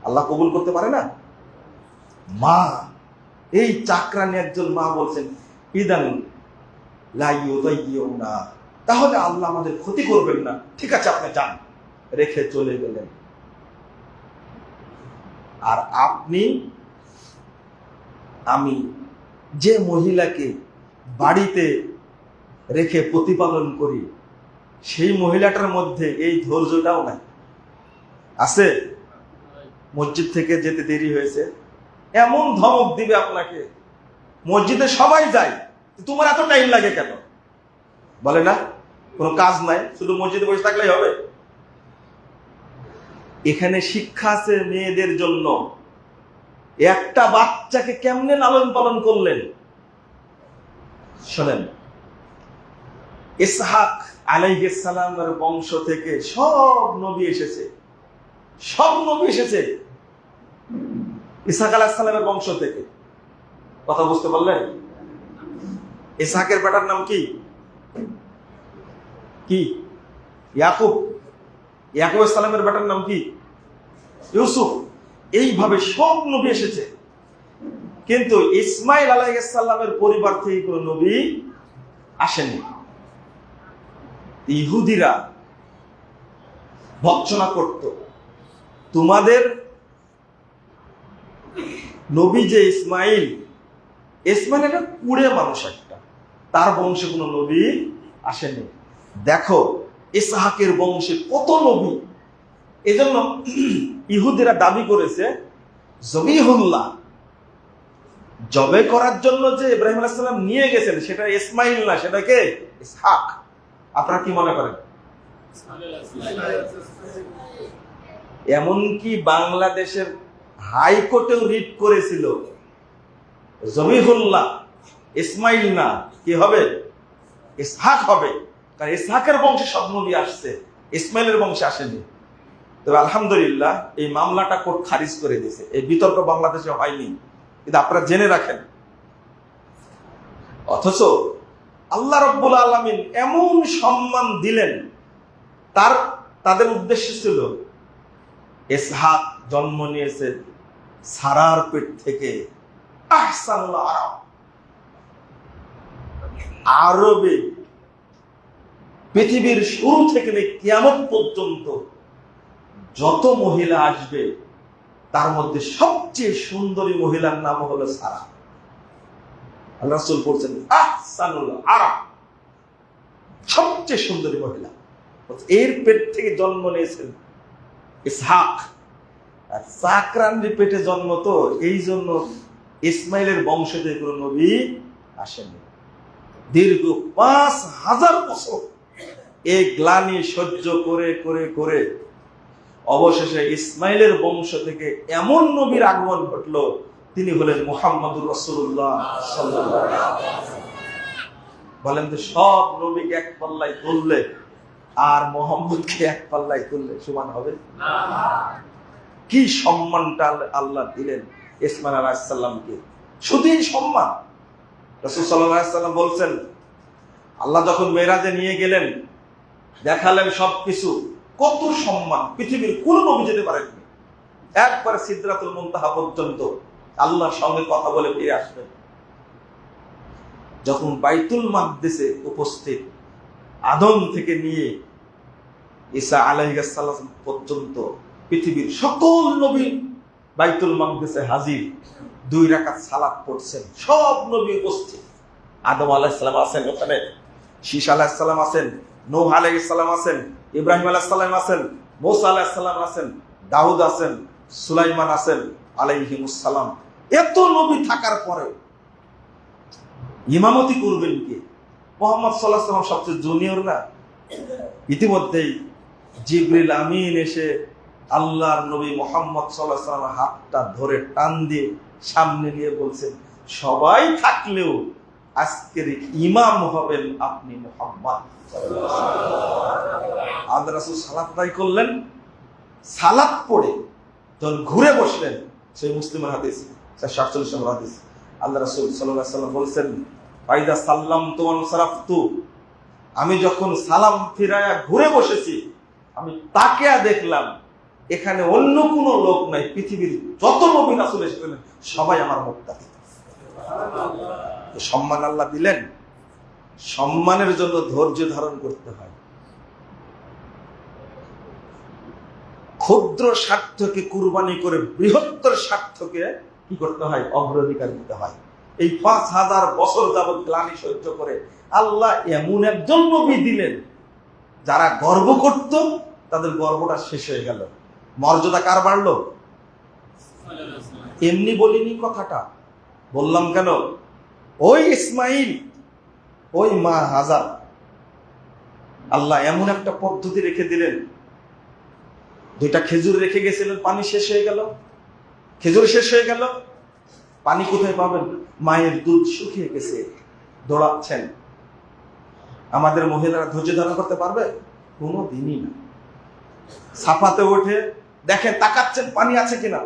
আল্লাহ কবুল করতে পারে না? মা, এই চাকরানি একজন মা বলছেন ইদান না, তাহলে আল্লাহ আমাদের ক্ষতি করবেন না, ঠিক আছে আপনি যান, রেখে চলে গেলেন। আর আপনি আমি যে মহিলাকে বাড়িতে রেখে প্রতিপালন করি, সেই মহিলাটার মধ্যে এই ধৈর্যটাও নাই। আছে? মসজিদ থেকে যেতে দেরি হয়েছে, এমন ধমক দিবে আপনাকে, মসজিদে সবাই যায়, তোমার এত টাইম লাগে কেন? বলে না কোনো কাজ নাই, শুধু মসজিদে বসে থাকলেই হবে। এখানে শিক্ষা আছে মেয়েদের জন্য। একটা বাচ্চাকে কেমনে লালন পালন করলেন শোনেন। ইসহাক আলাইহিস সালামের বংশ থেকে সব নবী এসেছে, সব নবী এসেছে ইসহাক আলাইহিস সালামের বংশ থেকে। কথা বুঝতে পারলেন? ইসহাকের বেটার নাম কি? কি? ইয়াকুব। ইয়াকুব আলাইহিস সালামের বেটার নাম কি? ইউসুফ। এইভাবে সব নবী এসেছে, কিন্তু ইসমাইল আলাইহিস সালামের পরিবার থেকে কোনো নবী আসেনি। ইহুদিরা ভৎসনা করত, তোমাদের নবী যে ইসমাইল, ইসমাইল একটা কুড়ে মানুষ, একটা তার বংশে কোনো নবী আসেনি। দেখো ইসহাকের বংশে কত নবী। এজন্য ইহুদিরা দাবি করেছে জবিহুল্লাহ জবে করার জন্য যে ইব্রাহিম আলাইহিস সালাম নিয়ে গেছেন সেটা ইসমাইল না, সেটা কে? ইসহাক। আপনারা কি মনে করেন? এমনকি বাংলাদেশের হাইকোর্টেও রিট করেছিল জবিহুল্লাহ ইসমাইল না, কি হবে? ইসহাক হবে, কারণ ইসহাকের বংশে সব নবী আসছে, ইসমাইলের বংশে আসেনি। তবে আলহামদুলিল্লাহ এই মামলাটা কোর্ট খারিজ করে দিয়েছে। এই বিতর্ক বাংলাদেশে হয়নি, কিন্তু আপনারা জেনে রাখেন। অথচ আল্লাহ রাব্বুল আলামিন এমন সম্মান দিলেন, তাদের উদ্দেশ্য ছিল ইসহাক জন্ম নিয়েছে সারার পেট থেকে। আহসানুল আরব, আরবে পৃথিবীর শুরু থেকে কিয়ামত পর্যন্ত যত মহিলা আসবে তার মধ্যে সবচেয়ে সুন্দরী মহিলার নাম হলো সারা। আল্লাহ রাসূল বলছেন আহসানুল আরব, সবচেয়ে সুন্দরী মহিলা। এর পেট থেকে জন্ম নিয়েছেন ইসহাক। আর চাকরানির পেটে জন্ম, তো এই জন্য ইসমাইলের বংশ থেকে কোনো নবী আসেনি। দীর্ঘ 5000 বছর এই গ্লানি সহ্য করে করে করে অবশেষে ইসমাইলের বংশ থেকে এমন নবীর আগমন ঘটলো, তিনি হলেন মুহাম্মদুর রাসূলুল্লাহ সাল্লাল্লাহু আলাইহি ওয়াসাল্লাম। বলেন তো সব নবীকে এক পাল্লায় তুললে আর মুহাম্মদকে এক পাল্লায় তুললে সমান হবে না? কি সম্মানটা আল্লাহ দিলেন ইসমাইল আলাইহিস সালামকে, শুধু এই সম্মান। রাসূল সাল্লাল্লাহু আলাইহি ওয়াসাল্লাম বলছেন, আল্লাহ যখন মেরাজে নিয়ে গেলেন দেখালেন সবকিছু, কত সম্মান, পৃথিবীর কোন নবী যেতে পারেননি। একবারে সিদরাতুল মুনতাহা পর্যন্ত আল্লাহর সঙ্গে কথা বলে ফিরে আসবেন। যখন বাইতুল মাকদিসে উপস্থিত, আদম থেকে নিয়ে ঈসা আলাইহিস সালাম পর্যন্ত পৃথিবীর সকল নবী বাইতুল মাকদিসে হাজির, 2 রাকাত সালাত পড়ছেন, সব নবী উপস্থিত। আদম আলাইহিস সালাম আছেন ওখানে, শীশ আলাইহিস সালাম আছেন, নূহ আলাইহিস সালাম আছেন, ইব্রাহিম আলাইহিস সালাম আছেন, মুসা আলাইহিস সালাম আছেন, দাউদ আছেন, সুলাইমান আছেন আলাইহিমুস সালাম। এত নবী থাকার পরে ইমামতি করবেন কে? মুহাম্মদ সাল্লাল্লাহু আলাইহি ওয়াসাল্লাম সবচেয়ে জুনিয়র না? ইতিমধ্যেই জিবরিল আমিন এসে আল্লাহর নবী মুহাম্মদ সাল্লাল্লাহু আলাইহি ওয়াসাল্লামের হাতটা ধরে টান দিয়ে সামনে নিয়ে বলছেন, সবাই থাকলেও আজকের ইমাম হবেন আপনি মুহাম্মদ সাল্লাল্লাহু আলাইহি ওয়াসাল্লাম। আল্লাহ রাসূল সালাত আদায় করলেন, সালাত পড়ে যখন ঘুরে বসলেন, সেই মুসলিমের হাদিস 47 নম্বর হাদিস, আল্লাহ রাসূল সাল্লাল্লাহু আলাইহি ওয়াসাল্লাম বলেছেন, ফাইদা সাল্লামতু ওয়া সারাফতু, আমি যখন সালাম ফিরায়া ঘুরে বসেছি, আমি তাকে দেখলাম এখানে অন্য কোনো লোক নাই, পৃথিবীর যত নবী রাসূল এসেছিলেন সবাই আমার মুক্তাদি। সম্মান আল্লাহ দিলেন, সম্মানের জন্য ধৈর্য ধারণ করতে হয়। ক্ষুদ্র স্বার্থকে কুরবানি করে বৃহত্তর স্বার্থকে কি করতে হয়? অগ্রাধিকার দিতে হয়। এই 5000 বছর যাবৎ গ্লানি সহ্য করে আল্লাহ এমন একজন নবী দিলেন, যারা গর্ব করত তাদের গর্বটা শেষ হয়ে গেল। মর্যাদা কার বাড়লো? এমনি বলিনি কথাটা, বললাম কেন? ওই ইসমাইল, ওই মা হাজার, আল্লাহ এমন একটা পদ্ধতি রেখে দিলেন, 2টা খেজুর রেখে গেছিলেন, পানি শেষ হয়ে গেল, খেজুর শেষ হয়ে গেল, পানি কোথায় পাবেন? মায়ের দুধ শুকিয়ে গেছে, দৌড়াচ্ছেন। আমাদের মহিলারা ধৈর্য ধারণ করতে পারবে? কোনো দিনই না। সাফাতে ওঠে দেখেন, তাকাচ্ছেন পানি আছে কিনা,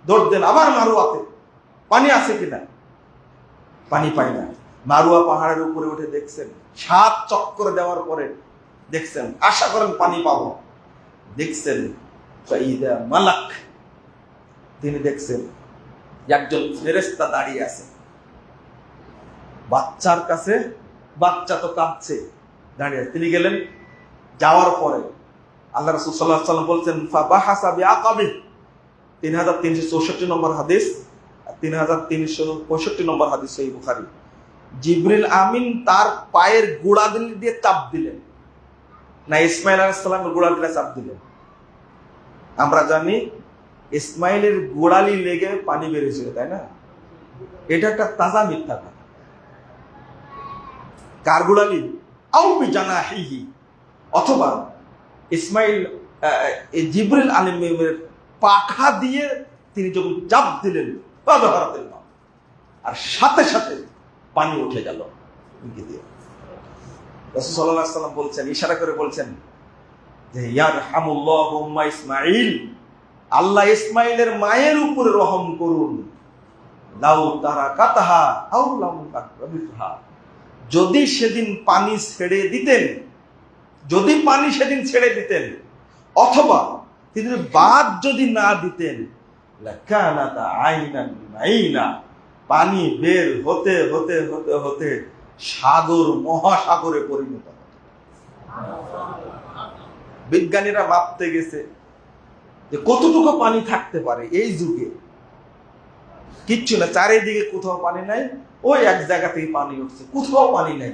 দৌড় দেন, আবার মারুয়াতে পানি আছে কিনা, পানি পাই না। মারুয়া পাহাড়ের উপরে উঠে দেখছেন, 7 চক্কর দেওয়ার পরে দেখছেন, আশা করেন পানি পাবো, দেখছেন সাইয়্যিদা মালাক, তিনি দেখছেন একজন ফেরেশতা দাঁড়িয়ে আছে বাচ্চার কাছে, বাচ্চা তো কাঁদছে, দাঁড়িয়ে আছে। তিনি গেলেন, যাওয়ার পরে আল্লাহ রাসূল সাল্লাল্লাহু আলাইহি ওয়াসাল্লাম বলছেন, ফাবাহাসা বিআকাবি, 3364 নম্বর হাদিস, 3365 নম্বর হাদিস সহিহ বুখারী। জিবরিল আমিন তার পায়ের গোড়ালি দিয়ে চাপ দিলেন, না ইসমাইল আলাইহিস সালামের গোড়ালি দিয়ে চাপ দিলেন? আমরা জানি ইসমাইলের গোড়ালি লেগে পানি বেরিয়েছিল, তাই না? এটা একটা তাজা মিথ্যা কথা। কার গোড়ালি? আও বিজানাহিহি, অথবা ইসমাইল জিবরিল আলাইহির পাখা দিয়ে তিনি যখন চাপ দিলেন, আর সাথে সাথে পানি উঠে গেল। রাসূল সাল্লাল্লাহু আলাইহি ওয়াসাল্লাম বলছেন, ইশারা করে বলছেন যে ইয়ারহামুল্লাহু উম্মা ইসমাঈল, আল্লাহ ইসমাইলের মায়ের উপরে রহম করুন। লাউ তারাকাতাহা আও লাম তাকরাবিহা, যদি সেদিন পানি ছেড়ে দিতেন, যদি পানি সেদিন ছেড়ে দিতেন, অথবা তিনি বাদ যদি না দিতেন, লাকানাতা আইনান মাইনা, পানি বের হতে হতে হতে হতে সাগর মহাসাগরে পরিণত হতো। বিজ্ঞানীরা মাপতে গেছে যে কতটুকু পানি থাকতে পারে এই যুগে, কিচ্ছু না, চারিদিকে কোথাও পানি নাই, ওই এক জায়গা থেকে পানি উঠছে, কোথাও পানি নাই।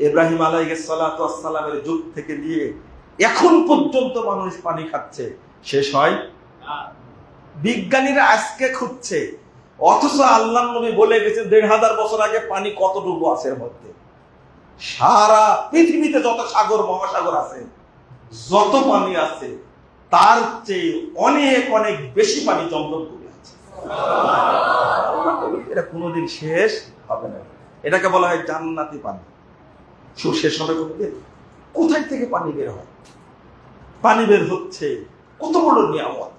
ইব্রাহিম আলাইহিস সালাতু ওয়াস সালামের যুগ থেকে নিয়ে এখন পর্যন্ত মানুষ পানি খাচ্ছে, শেষ হয়? বিজ্ঞানীরা আজকে খুঁজছে, অথচ আল্লাহর নবী বলে গেছেন 1500 বছর আগে পানি কতটুকু আছে এর মধ্যে। সারা পৃথিবীতে যত সাগর মহাসাগর আছে, যত পানি আছে, তার চেয়ে অনেক অনেক বেশি পানি জমজম করে আছে। এটা কোনোদিন শেষ হবে না। এটাকে বলা হয় জান্নাতি পানি। শেষ হবে কোনোদিন? কোথায় থেকে পানি বের হয়? পানি বের হচ্ছে, কত বড় নিয়ামত।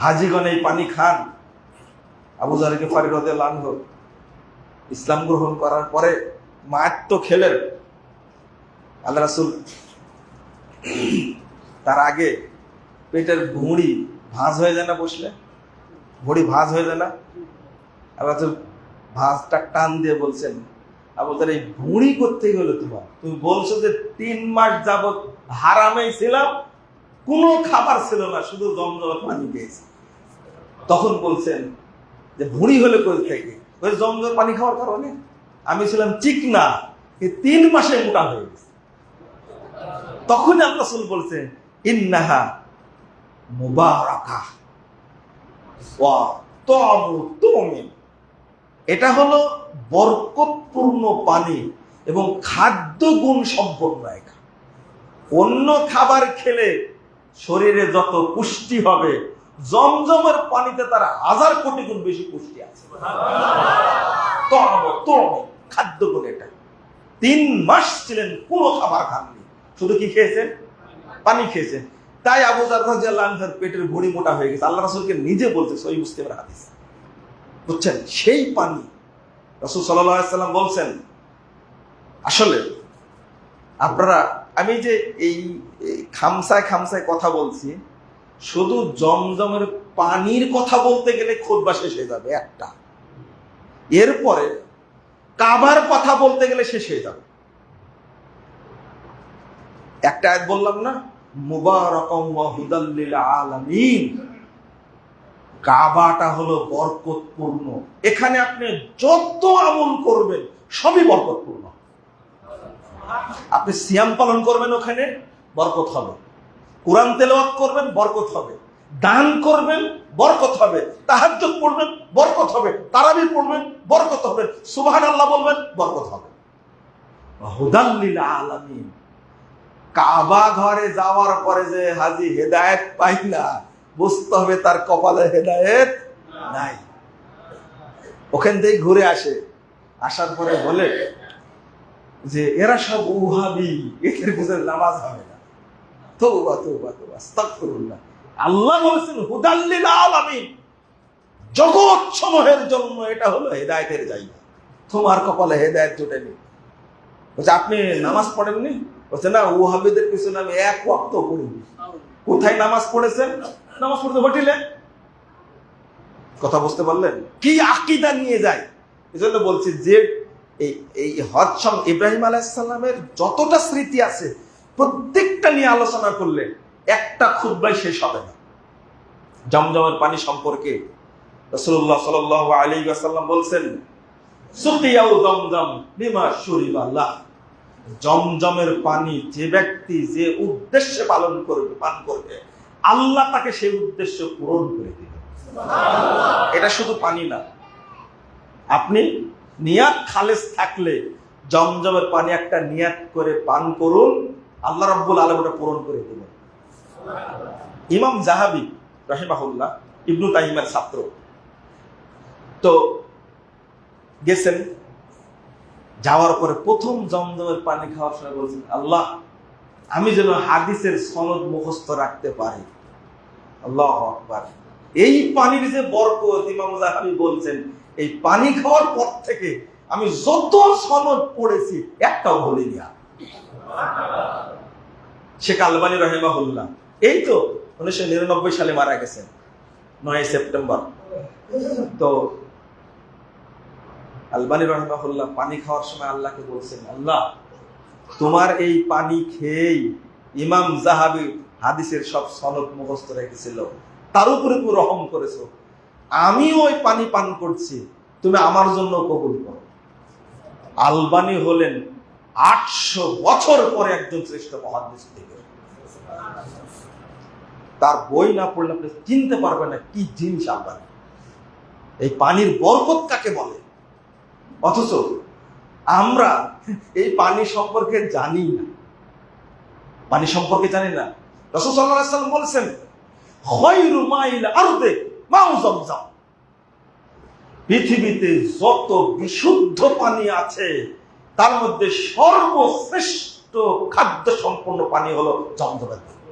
হাজিগণ এই পানি খান। আবু যার গিফারী রাদিয়াল্লাহু আনহু ইসলাম গ্রহণ করার পরে মাছ তো খেলেন, আল্লাহ রাসূল তার আগে পেটের ভুঁড়ি ভাঁজ হয়ে যায় না, বসলে ভুঁড়ি ভাঁজ হয়ে যায় না? আল্লাহ রাসূল ভাঁজটা টান দিয়ে বলছেন, আবু জাহল এই ভুঁড়ি করতে গেল তোমার? তুমি বলছো যে 3 মাস যাবত হারামেই ছিলাম, কোনো খাবার ছিল না, শুধু জমজমের পানি খেয়েছি। তখন বলছেন যে ভুঁড়ি হলে কই থেকে? ওই জমজমের পানি খাওয়ার কারণে। আমি ছিলাম চিকনা, 3 মাসে মোটা হয়ে গেছে। তখন আল্লাহ রাসূল বলছেন ইন্নাহা মুবারাকাহ ওয়া তা'মু তুমিন, এটা হলো বরকতপূর্ণ পানি এবং খাদ্য গুণ সম্পন্ন। অন্য খাবার খেলে শরীরে যত পুষ্টি হবে, জমজমের পানিতে তার 1000 কোটি গুণ বেশি পুষ্টি আছে। খাদ্য গুণ এটা। 3 মাস ছিলেন, কোনো খাবার খাননি, শুধু কি খেয়েছেন? পানি খেয়েছেন। তাই আবু যার রাদিয়াল্লাহু আনহুর পেটের ভুঁড়ি মোটা হয়ে গেছে। আল্লাহ রাসূলকে নিজে বলছে, সহিহ মুসলিমের হাদিস, বুঝছেন? সেই পানি রাসূল সাল্লাল্লাহু আলাইহি ওয়াসাল্লাম বলছেন, আসলে আপনারা, আমি যে এই খামসায় খামসায় কথা বলছি, শুধু জমজমের পানির কথা বলতে গেলে খুতবা শেষ হয়ে যাবে একটা, এরপরে কাবার কথা বলতে গেলে শেষ হয়ে যাবে। একটা আয়াত বললাম না, মুবারাকাম ওয়া হুদাল লিল আলামিন, কাবাটা হলো বরকতপূর্ণ। এখানে আপনি যত আমল করবেন সবই বরকতপূর্ণ। আপনি সিয়াম পালন করবেন, ওখানে বরকত হবে। কোরআন তেলাওয়াত করবেন, বরকত হবে। দান করবেন, বরকত হবে। তাহাজ্জুদ পড়বেন, বরকত হবে। তারাবি পড়বেন, বরকত হবে। সুবহানাল্লাহ বলবেন, বরকত হবে। হুদাল লিল আলামিন। কাবা ঘরে যাওয়ার পরে যে হাজী হেদায়েত পাই না, বুঝতে হবে তার কপালে হেদায়েত নাই। ওখান থেকে ঘুরে আসে, আসার পরে বলে যে এরা সব ওহাবি, এদের পিছনে নামাজ হবে না। তওবা তওবা তওবা, আস্তাগফিরুল্লাহ। আল্লাহ বলেছেন হুদাল লিল আলামিন, জগৎ সমূহের জন্য এটা হলো হেদায়েতের জায়গা। তোমার কপালে হেদায়েত জুটেনি। বলছে আপনি নামাজ পড়েননি? বলছে না, ওহাবিদের পিছনে আমি 1 ওয়াক্ত পড়িনি। কোথায় নামাজ পড়েছেন? নামাজ পড়তে হোটেলে। কথা বুঝতে পারলেন? কি আকীদা নিয়ে যায়। এজন্য বলছি যে এই হজ সম ইব্রাহিম আলাইহিস সালামের যতটা স্মৃতি আছে, প্রত্যেকটা নিয়ে আলোচনা করলে একটা খুতবাই শেষ হবে না। জমজমের পানি সম্পর্কে রাসূলুল্লাহ সাল্লাল্লাহু আলাইহি ওয়াসাল্লাম বলছেন, সুকিয়াউ জমজম বিমা শুরিবা লাহ, জমজমের পানি যে ব্যক্তি যে উদ্দেশ্যে পান করবে, আল্লাহ তাকে সেই উদ্দেশ্য পূরণ করে দিবেন। এটা শুধু পানি না, আপনি নিয়াত খালেস থাকলে জমজমের পানি একটা নিয়াত করে পান করুন, আল্লাহ রাব্বুল আলামিন ওটা পূরণ করে দিবেন। ইমাম যাহাবী রাহিমাহুল্লাহ ইবনু তাইমিয়ার ছাত্র, তো গেছেন, যাওয়ার পরে প্রথম জমজমের পানি খাওয়ার সময় বলছেন, আল্লাহ আমি যেন হাদিসের সনদ মুখস্থ রাখতে পারি। আল্লাহু আকবার। এই পানির যে বরকত, ইমাম যাহাবী বলছেন, এই পানি খাওয়ার পর থেকে আমি যত সনদ পড়েছি একটাও ভুলিনি। শেখ আলবানী রাহিমাহুল্লাহ এই তো 1999 সালে মারা গেছেন, 9 সেপ্টেম্বর। তো আলবানী রাহিমাহুল্লাহ পানি খাওয়ার সময় আল্লাহকে বলছেন, আল্লাহ তোমার এই পানি খেয়েই ইমাম যাহাবী হাদিসের সব সনদ মুখস্থ রেখেছিল, তার উপরে তুমি রহম করেছো, আমি ওই পানি পান করছি, তুমি আমার জন্য কবুল করো। আলবানী হলেন 800 বছর পরে একজন শ্রেষ্ঠ মুহাদ্দিস থেকে। তার বই না পড়লে আপনি চিনতে পারবেন না কি জিনিস আলবানী। এই পানির বরকত কাকে বলে, অথচ আমরা এই পানি সম্পর্কে জানি না। পানি সম্পর্কে জানি না। রাসূল সাল্লাল্লাহু আলাইহি ওয়াসাল্লাম বলেছেন, খায়রু মাইল আরদে মাউ জমজম, পৃথিবীতে যত বিশুদ্ধ পানি আছে তার মধ্যে সর্বশ্রেষ্ঠ খাদ্য সম্পন্ন পানি হলো জমজমের পানি।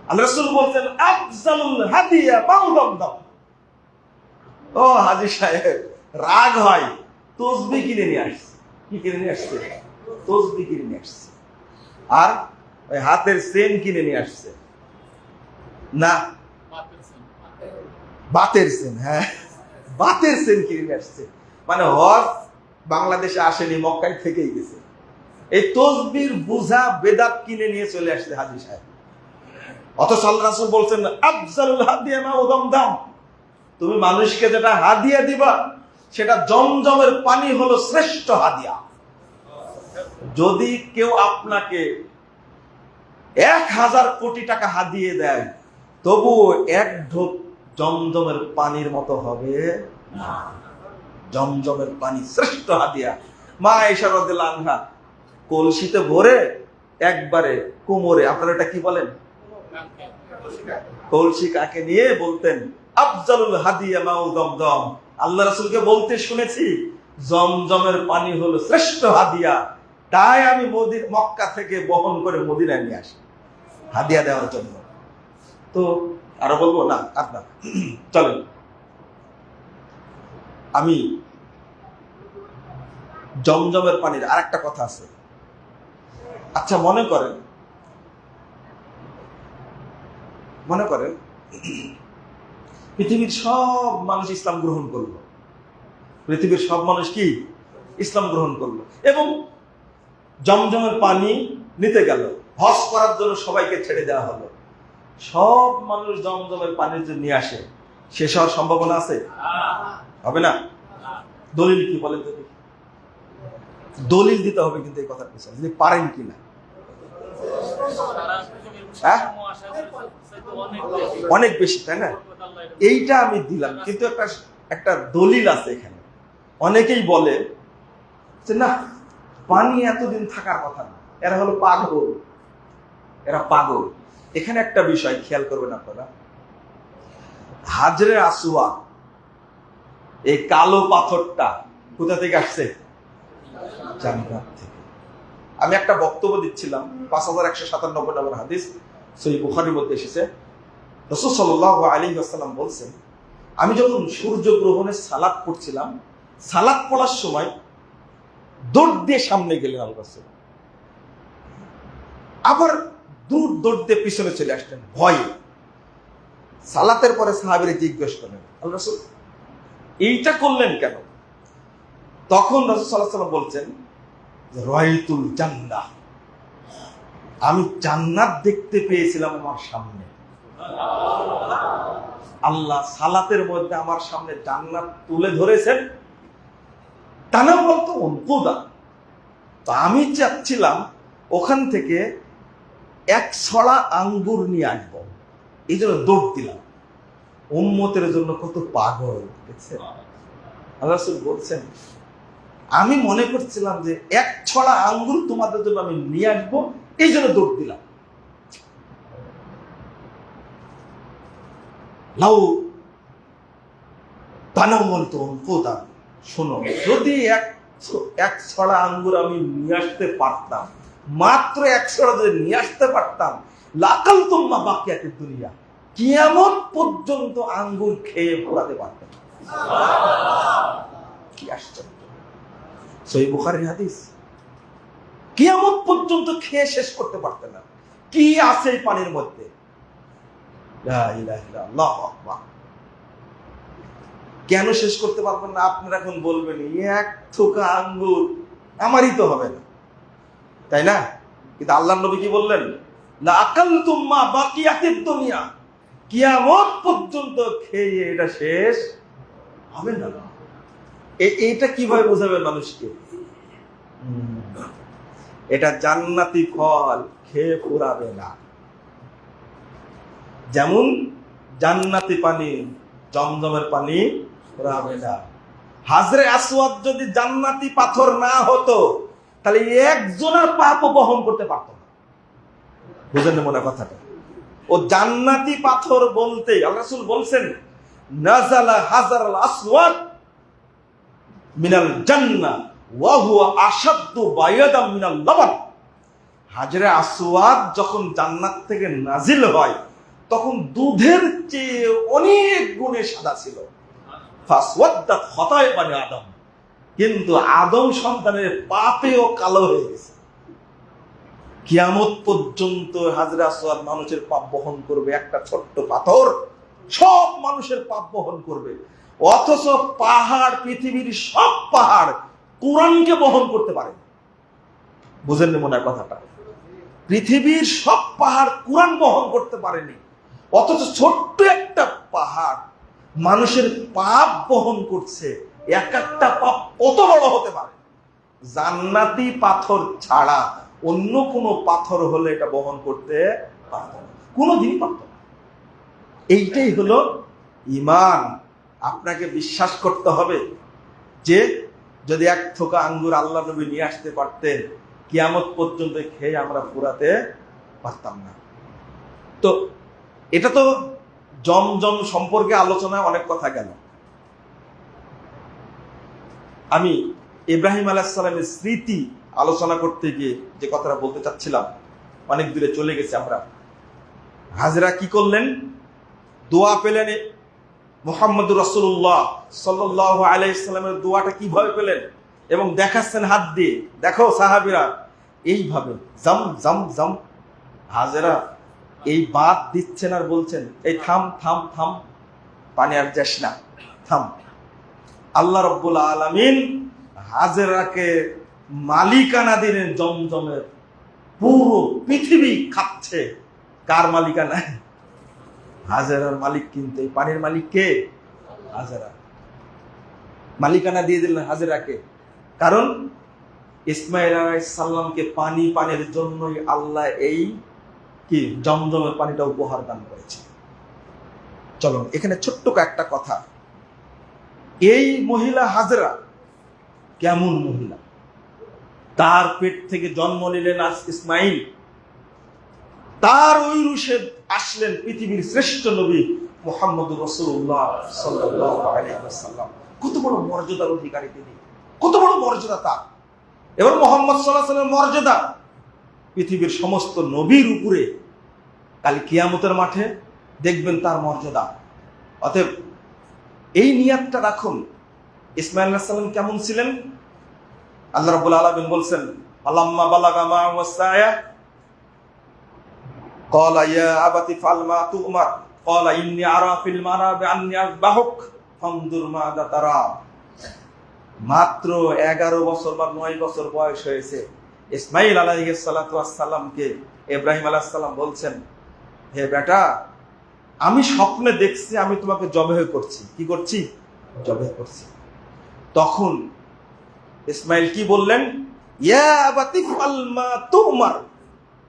আল্লাহ রাসূল বলতেন, আফজালুল হাদিয়া মাউ জমজম। ও হাজী সাহেব, রাগ হয়, তসবিহ কিনে নিয়ে আসছে। কি কিনে নিয়ে আসছে? তসবিহ কিনে নিয়ে আসছে। আর ওই হাতের চেন কিনে নিয়ে আসছে না, বাতের চেন। হ্যাঁ, বাতের চেন কিনে নিয়ে আসছে। মানে হজ বাংলাদেশে আসেনি, মক্কায় থেকেই গেছে। এই তসবির বুঝা বেদাত কিনে নিয়ে চলে আসছে হাজী সাহেব। অথচ আল্লাহ রাসূল বলছেন আফজালুল হাদিয়া মা দাম, তুমি মানুষকে যেটা হাদিয়া দিবা সেটা জমজমের পানি হলো শ্রেষ্ঠ হাদিয়া। যদি কেউ আপনাকে 1000 কোটি টাকা হাদিয়ে দেয়, তবুও এক ঢোক জমজমের পানির মতো হবে না। জমজমের পানি শ্রেষ্ঠ হাদিয়া। মা আয়েশা রাদিয়াল্লাহু আনহা কলসিতে ভরে একবারে কোমরে, আপনারা এটা কি বলেন, কলসি কাকে নিয়ে বলতেন আফজালুল হাদিয়া মাউ দমদম। আল্লাহ রাসূলকে বলতে শুনেছি জমজমের পানি হলো শ্রেষ্ঠ হাদিয়া, তাই আমি মক্কা থেকে বহন করে মদিনায় নিয়ে আসি হাদিয়া দেওয়ার জন্য। তো আরো বলবো না, আপনার চলেন আমি জমজমের পানির আরেকটা কথা আছে। আচ্ছা মনে করেন পৃথিবীর সব মানুষ ইসলাম গ্রহণ করলো, পৃথিবীর সব মানুষ কি ইসলাম গ্রহণ করলো এবং জমজমের পানি নিতে গেল, হজ করার জন্য সবাইকে ছেড়ে দেওয়া হলো। সব মানুষ জমজমের পানির জন্য নিয়ে আসে, শেষ হওয়ার সম্ভাবনা আছে? হবে না। দলিল কি বলেন তো? দলিল দিতে হবে কিন্তু এই কথার পিছনে, যদি পারেন কিনা। অনেক বেশি, তাই না? এইটা আমি দিলাম, কিন্তু একটা দলিল আছে এখানে। অনেকেই বলে যে না, পানি এতদিন থাকার কথা না, এরা হলো পাগল, এরা পাগল। এখানে একটা বিষয় খেয়াল করবেন আপনারা, হাজরে আসওয়াদ এই কালো পাথরটা কোথা থেকে আসছে? জান্নাত থেকে। আমি একটা বক্তব্য দিচ্ছিলাম, 5197 নম্বর হাদিস সহিহ বুখারীর মধ্যে এসেছে। রাসূল সাল্লাল্লাহু আলাইহি ওয়াসাল্লাম বলছেন, আমি যখন সূর্য গ্রহণের সালাত পড়ছিলাম, সালাত পড়ার সময় দৌড় দিয়ে সামনে গেলেন আল্লাহ রাসূল, আবার দৌড় দিয়ে পিছনে চলে আসলেন ভয়ে। সালাতের পরে সাহাবীরা জিজ্ঞেস করলেন, আল্লাহ রাসূল এইটা করলেন কেন? তখন রাসূল সাল্লাল্লাহু আলাইহি ওয়াসাল্লাম বলছেন, রাআইতুল জান্নাহ, আমি জান্নাত দেখতে পেয়েছিলাম আমার সামনে। আল্লাহ সালাতের মধ্যে আমার সামনে জান্নাত তুলে ধরেছেন। তানা বলতো অনকুদা, তো আমি চাচ্ছিলাম ওখান থেকে এক ছড়া আঙ্গুর নিয়ে আসবো, এই জন্য দৌড় দিলাম। উম্মতের জন্য কত পাগল দেখছেন। আল্লাহ রাসূল বলছেন, আমি মনে করছিলাম যে এক ছড়া আঙ্গুর তোমাদের জন্য আমি নিয়ে আসবো, এই জন্য দৌড় দিলাম। লাউ তানাওয়াল তো অনকুদা, শোনো, যদি এক ছড়া আঙ্গুর আমি নিয়ে আসতে পারতাম, মাত্র এক ছড়া যদি নিয়ে আসতে পারতাম, লাকাল তুম্মা বাকিয়াতুদ দুনিয়া, কিয়ামত পর্যন্ত আঙ্গুর খেয়ে ফোরাতে পারতাম। কি আশ্চর্য! সহিহ বুখারীর হাদিস, কিয়ামত পর্যন্ত খেয়ে শেষ করতে পারতেন না। কি আছে এই পানির মধ্যে? লা ইলাহা ইল্লাল্লাহ, আল্লাহু আকবার। কেন শেষ করতে পারবেন না? আপনারা এখন বলবেন এক থোকা আঙ্গুর আমারই তো হবে না, তাই না? কিন্তু আল্লাহর নবী কি বললেন? লা আকালতুম মা বাকিয়াতিদ দুনিয়া, কিয়ামত পর্যন্ত খেয়ে এটা শেষ হবে না। এইটা কিভাবে বোঝাবেন মানুষকে? এটা জান্নাতি ফল, খেয়ে ফুরাবে না। যেমন জান্নাতি পানি, জমজমের পানি ফুরাবে না। হাজরে আসওয়াদ যদি জান্নাতি পাথর না হতো, তাহলে একজনের পাপও বহন করতে পারত না। বুঝেন মনে কথাটা? ও জান্নাতি পাথর বলতে আল্লাহ রাসূল বলছেন, নাজালা হাজারাল আসওয়াদ মিনাল জান্নাহ ওয়া হুয়া আশাদ্দু বায়াদাম মিনাল লাবান। হাজরে আসওয়াদ যখন জান্নাত থেকে নাজিল হয়, তখন দুধের চেয়ে অনেক গুণে সাদা ছিল। ফাসওয়াদ্দাত খতায়ে বানি আদম, কিন্তু আদম সন্তানের পাপেও কালো হয়ে গেছে। কিয়ামত পর্যন্ত হাজরে আসওয়াদ মানুষের পাপ বহন করবে। একটা ছোট্ট পাথর সব মানুষের পাপ বহন করবে। অথচ পাহাড়, পৃথিবীর সব পাহাড় কোরআনকে বহন করতে পারে। বুঝেন নি মনে হয় কথাটা? পৃথিবীর সব পাহাড় কোরআন বহন করতে পারেনি, অথচ ছোট্ট একটা পাহাড় মানুষের পাপ বহন করছে। এক একটা পাপ কত বড় হতে পারে! জান্নাতি পাথর ছাড়া অন্য কোনো পাথর হলে এটা বহন করতে পারত না, কোনোদিনই পারত না। এইটাই হলো ঈমান। আপনাকে বিশ্বাস করতে হবে যে যদি এক থোকা আঙ্গুর আল্লাহ নবী নিয়ে আসতে পারতেন, কিয়ামত পর্যন্ত খেয়ে আমরা ফুরাতে পারতাম না। তো এটা তো জমজম সম্পর্কে আলোচনায় অনেক কথা গেল। আমি ইব্রাহিম আলাইহিস সালামের স্মৃতি আলোচনা করতে গিয়ে যে কথাটা বলতে চাচ্ছিলাম, অনেক দূরে চলে গেছি আমরা। হাজরা কি করলেন? দোয়া পেলেন। মুহাম্মদুর রাসূলুল্লাহ সাল্লাল্লাহু আলাইহি সাল্লামের দোয়াটা কিভাবে পেলেন এবং দেখাচ্ছেন হাত দিয়ে, দেখো সাহাবীরা এইভাবে জাম জাম জাম। হাজরা এই বাদ দিচ্ছেন আর বলছেন, এই থাম থাম থাম, পানি আর যাস না, থাম। আল্লাহ রাব্বুল আলামিন হাজরাকে মালিকানা দিলেন জমজমের। পুরো পৃথিবী খাচ্ছে। কার মালিকানা? হাজরার মালিক। কিন্তু এই পানির মালিক কে? হাজরা। মালিকানা দিয়ে দিলেন হাজরাকে। কারণ ইসমাইল আলাইহিস সালামকে পানির জন্যই আল্লাহ এই কি জমজমের পানিটা উপহার দান করেছে। চলো এখানে ছোট্ট একটা কথা। এই মহিলা হাজরা কেমন মহিলা? তার পেট থেকে জন্ম নিলেন ইসমাইল, তার ঐরুষে আসলেন পৃথিবীর শ্রেষ্ঠ নবী মুহাম্মদুর রাসূলুল্লাহ সাল্লাল্লাহু আলাইহি ওয়াসাল্লাম। কত বড় মর্যাদার অধিকারী তিনি, কত বড় মর্যাদা তার। এবার মুহাম্মদ সাল্লাল্লাহু আলাইহি ওয়াসাল্লামের মর্যাদা পৃথিবীর সমস্ত নবীর উপরে। কাল কিয়ামতের মাঠে দেখবেন তার মর্যাদা। অতএব এই নিয়াতটা রাখুন। ইসমাইল আলাইহিস সালাম কেমন ছিলেন? আল্লাহ রাব্বুল আলামিন বলছেন, আলাম্মা বালাগা মা ওয়াসায়া ক্বালা ইয়া আবাতি ফাল মা তুমার ক্বালা ইন্নী আরা ফিল মানাবি আন্নী আযবাহুক ফানজুর মাযা তারা। মাত্র 11 বছর বা 9 বছর বয়স হয়েছে ইসমাইল আলাইহিস সালাতু ওয়াস সালামকে ইব্রাহিম আলাইহিস সালাম বলছেন, হে বেটা, আমি স্বপ্নে দেখছি আমি তোমাকে জবেহ করছি। কি করছি? জবেহ করছি। তখন ইসমাইল কি বললেন? ইয়া আবাতি ফাল মা তুমার।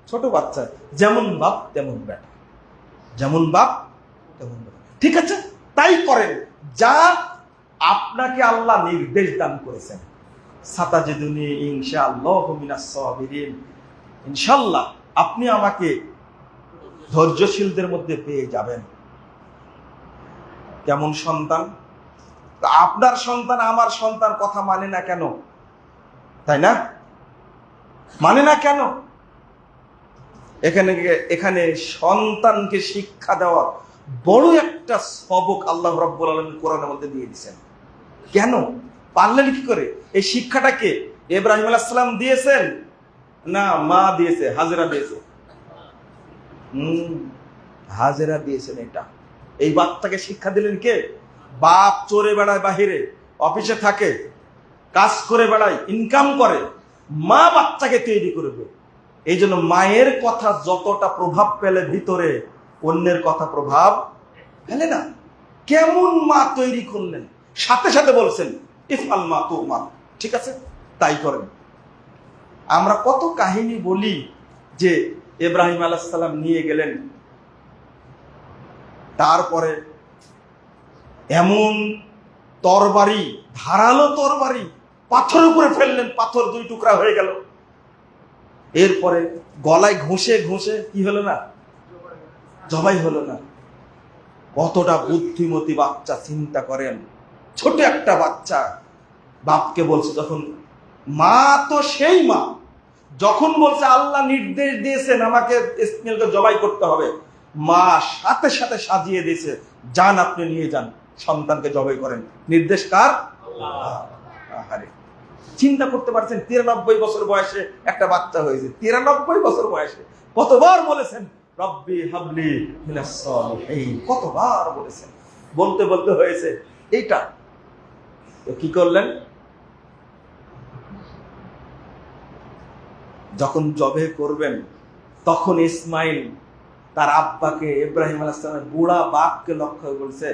ছোট বাচ্চা, যেমন বাপ তেমন বেটা, যেমন বাপ তেমন বেটা। ঠিক আছে, তাই করেন যা আপনাকে আল্লাহ নির্দেশ দান করেছেন। সাতাজিদুনি ইনশাআল্লাহু মিনাস সাবিরিন। ইনশাআল্লাহ আপনি আমাকে ধৈর্যশীলদের মধ্যে পেয়ে যাবেন। কেমন সন্তান? আপনার সন্তান আমার সন্তান কথা মানে না কেন? তাই না? মানে না কেন? এখানে সন্তানকে শিক্ষা দেওয়ার বড় একটা সবক আল্লাহ রাব্বুল আলামিন কোরআনের মধ্যে দিয়ে দিয়েছেন। কেন পারলেন কি করে? এই শিক্ষাটাকে ইব্রাহিম আলাইহিস সালাম দিয়েছেন না মা দিয়েছে? হাজেরা দিয়েছে। হাজেরা দিয়েছেন। এই বাচ্চাকে শিক্ষা দিলেন কে? বাপ চোরে বেড়ায়, বাহিরে অফিসে থাকে, কাজ করে বেড়ায়, ইনকাম করে। মা বাচ্চাকে তৈরি করবে। এই জন্য মায়ের কথা যতটা প্রভাব পেলে ভিতরে, অন্যের কথা প্রভাব ফেলে না। কেমন মা তৈরি করলেন? সাথে সাথে বলছেন ইফআল মা তুমার। ঠিক আছে, তাই করেন। আমরা কত কাহিনী বলি যে ইব্রাহিম আলাইহিস সালাম নিয়ে গেলেন, তারপরে এমন তরবারি, ধারালো তরবারি পাথরের উপরে ফেললেন, পাথর 2 টুকরা হয়ে গেল। এরপরে গলায় ঘষে ঘষে কি হলো না? জবাই হলো না। কতটা বুদ্ধিমতী বাচ্চা, চিন্তা করেন। ছোট একটা বাচ্চা বাপকে বলছে, যখন মা তো সেই মা, যখন বলছে আল্লাহ নির্দেশ দিয়েছেন আমাকে ইসমাইলকে জবাই করতে হবে, মা সাথে সাথে সাজিয়ে দিয়েছে, যান আপনি নিয়ে যান, সন্তানকে জবাই করেন। নির্দেশ কার? আহারে, চিন্তা করতে পারছেন? 93 বছর বয়সে একটা বাচ্চা হয়েছে। 93 বছর বয়সে কতবার বলেছেন রব্বি হাবলি মিনাস সালিহিন, কতবার বলেছেন। বলতে বলতে হয়েছে এইটা। তো কি করলেন? যখন জবে করবেন তখন ইসমাইল তার আব্বাকে, ইব্রাহিম আলাইহিস সালামের বুড়া বাপকে লক্ষ্য করে বলছে,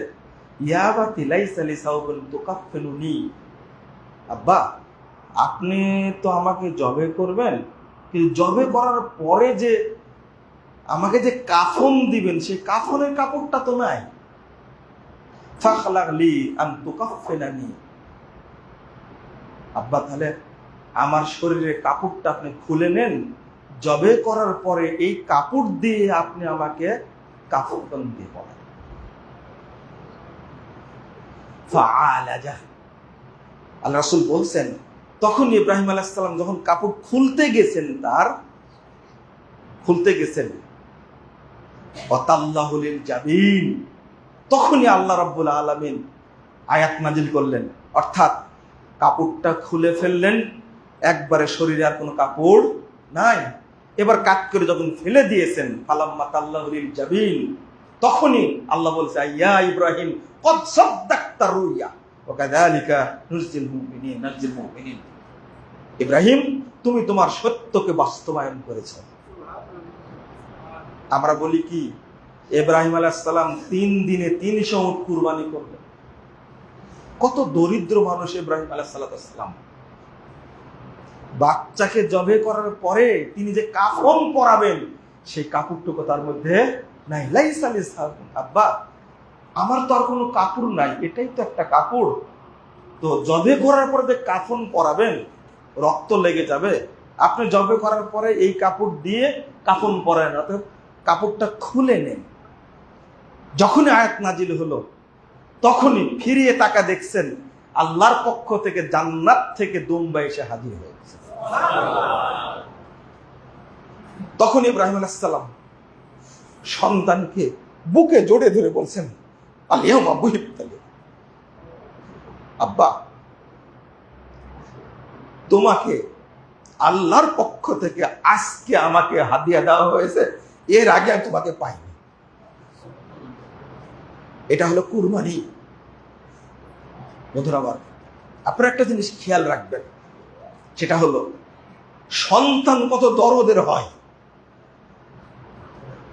ইয়া বাতি লাইসা লি সাওবুন তুকাফফিনুনি। আব্বা, আপনি তো আমাকে জবে করবেন, কিন্তু জবে করার পরে যে আমাকে যে কাফন দিবেন সেই কাফনের কাপড়টা তো নাই। ফাখলাগলি আন তুকাফফিনানি। আব্বা, তাহলে আমার শরীরের কাপড়টা আপনি খুলে নেন, জবে করার পরে এই কাপড় দিয়ে আপনি আমাকে কাফন দিয়ে পড়ান। ফাআলাজা। আল্লাহ রাসূল বলছেন, তখন ইব্রাহিম আলাইহিস সালাম যখন কাপড় খুলতে গেছেন ওয়াতাল্লাহু লিল জাবিন, তখনই আল্লাহ রাব্বুল আলামিন আয়াত নাজিল করলেন, অর্থাৎ কাপড়টা খুলে ফেললেন, একবারে শরীরে আর কোনো কাপড় নাই। এবার কাট করে যখন ফেলে দিয়েছেন, ফালাম্মা তাল্লাহু লিল জাবিন, তখনই আল্লাহ বলছে, ইয়া ইব্রাহিম কদ সাদ্দাকতা রুইয়া ওয়া কাযালিকা নুরজিল মুমিনিন। ইব্রাহিম, তুমি তোমার সত্যকে বাস্তবায়ন করেছো। আমরা বলি কি, ইব্রাহিম আলাইহিস সালাম 3 দিনে 300 উট কুরবানি করলেন। কত দরিদ্র মানুষ ইব্রাহিম আলাইহিস সালাম। বাচ্চাকে জবে করার পরে তিনি যে কাফন পরাবেন সেই কাপড়টুকু তার মধ্যে নাই। লাইসা লি সাওবুন। আব্বা, আমার তো আর কোনো কাপড় নাই, এটাই তো একটা কাপড়। তো জবে করার পরে যে কাফন পরাবেন, রক্ত লেগে যাবে, আপনি জবে করার পরে এই কাপড় দিয়ে কাফন পরান, অর্থাৎ কাপড়টা খুলে নেন। যখনই আয়াত নাজিল হলো তখনই ফিরিয়ে তাকা দেখছেন আল্লাহর পক্ষ থেকে জান্নাত থেকে দুম্বা এসে হাজির হয়েছে। তখন ইব্রাহিম আলাইহিস সালাম সন্তানকে বুকে জড়ে ধরে বলছেন, আলিয়াউমা বুহিবতালি। আব্বা, তোমাকে আল্লাহর পক্ষ থেকে আজকে আমাকে হাদিয়া দেওয়া হয়েছে, এর আগে আমি তোমাকে পাইনি। এটা হলো কুরবানি। বন্ধুরা আমার, আপনারা একটা জিনিস খেয়াল রাখবেন, সেটা হলো সন্তান কত দরদের হয়।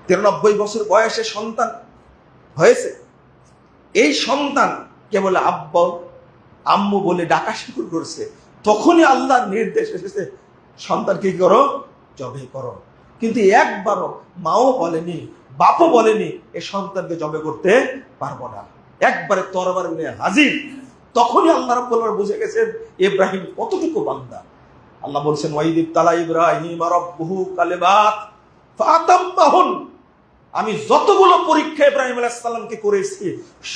93 বছর বয়সে সন্তান হয়েছে, এই সন্তান কেবল আব্বা আম্মু বলে ডাকা শুরু করছে, তখনই আল্লাহর নির্দেশ এসেছে, সন্তানকে কি করো, জবে করো। কিন্তু একবারও মাও বলেনি, বাপও বলেনি এই সন্তানকে জবে করতে পারবো না। একবারে তরবার নিয়ে হাজির। তখনই আল্লাহ রাব্বুল আলামিন বুঝে গেছেন ইব্রাহিম কতটুকু বান্দা। আল্লাহ বলছেন, ওয়াইদিব তালা ইব্রাহিম রাব্বুহু কালিমাত ফাতাম্মাহুন। আমি যতগুলো পরীক্ষা ইব্রাহিম আলাইহিস সালামকে করেছি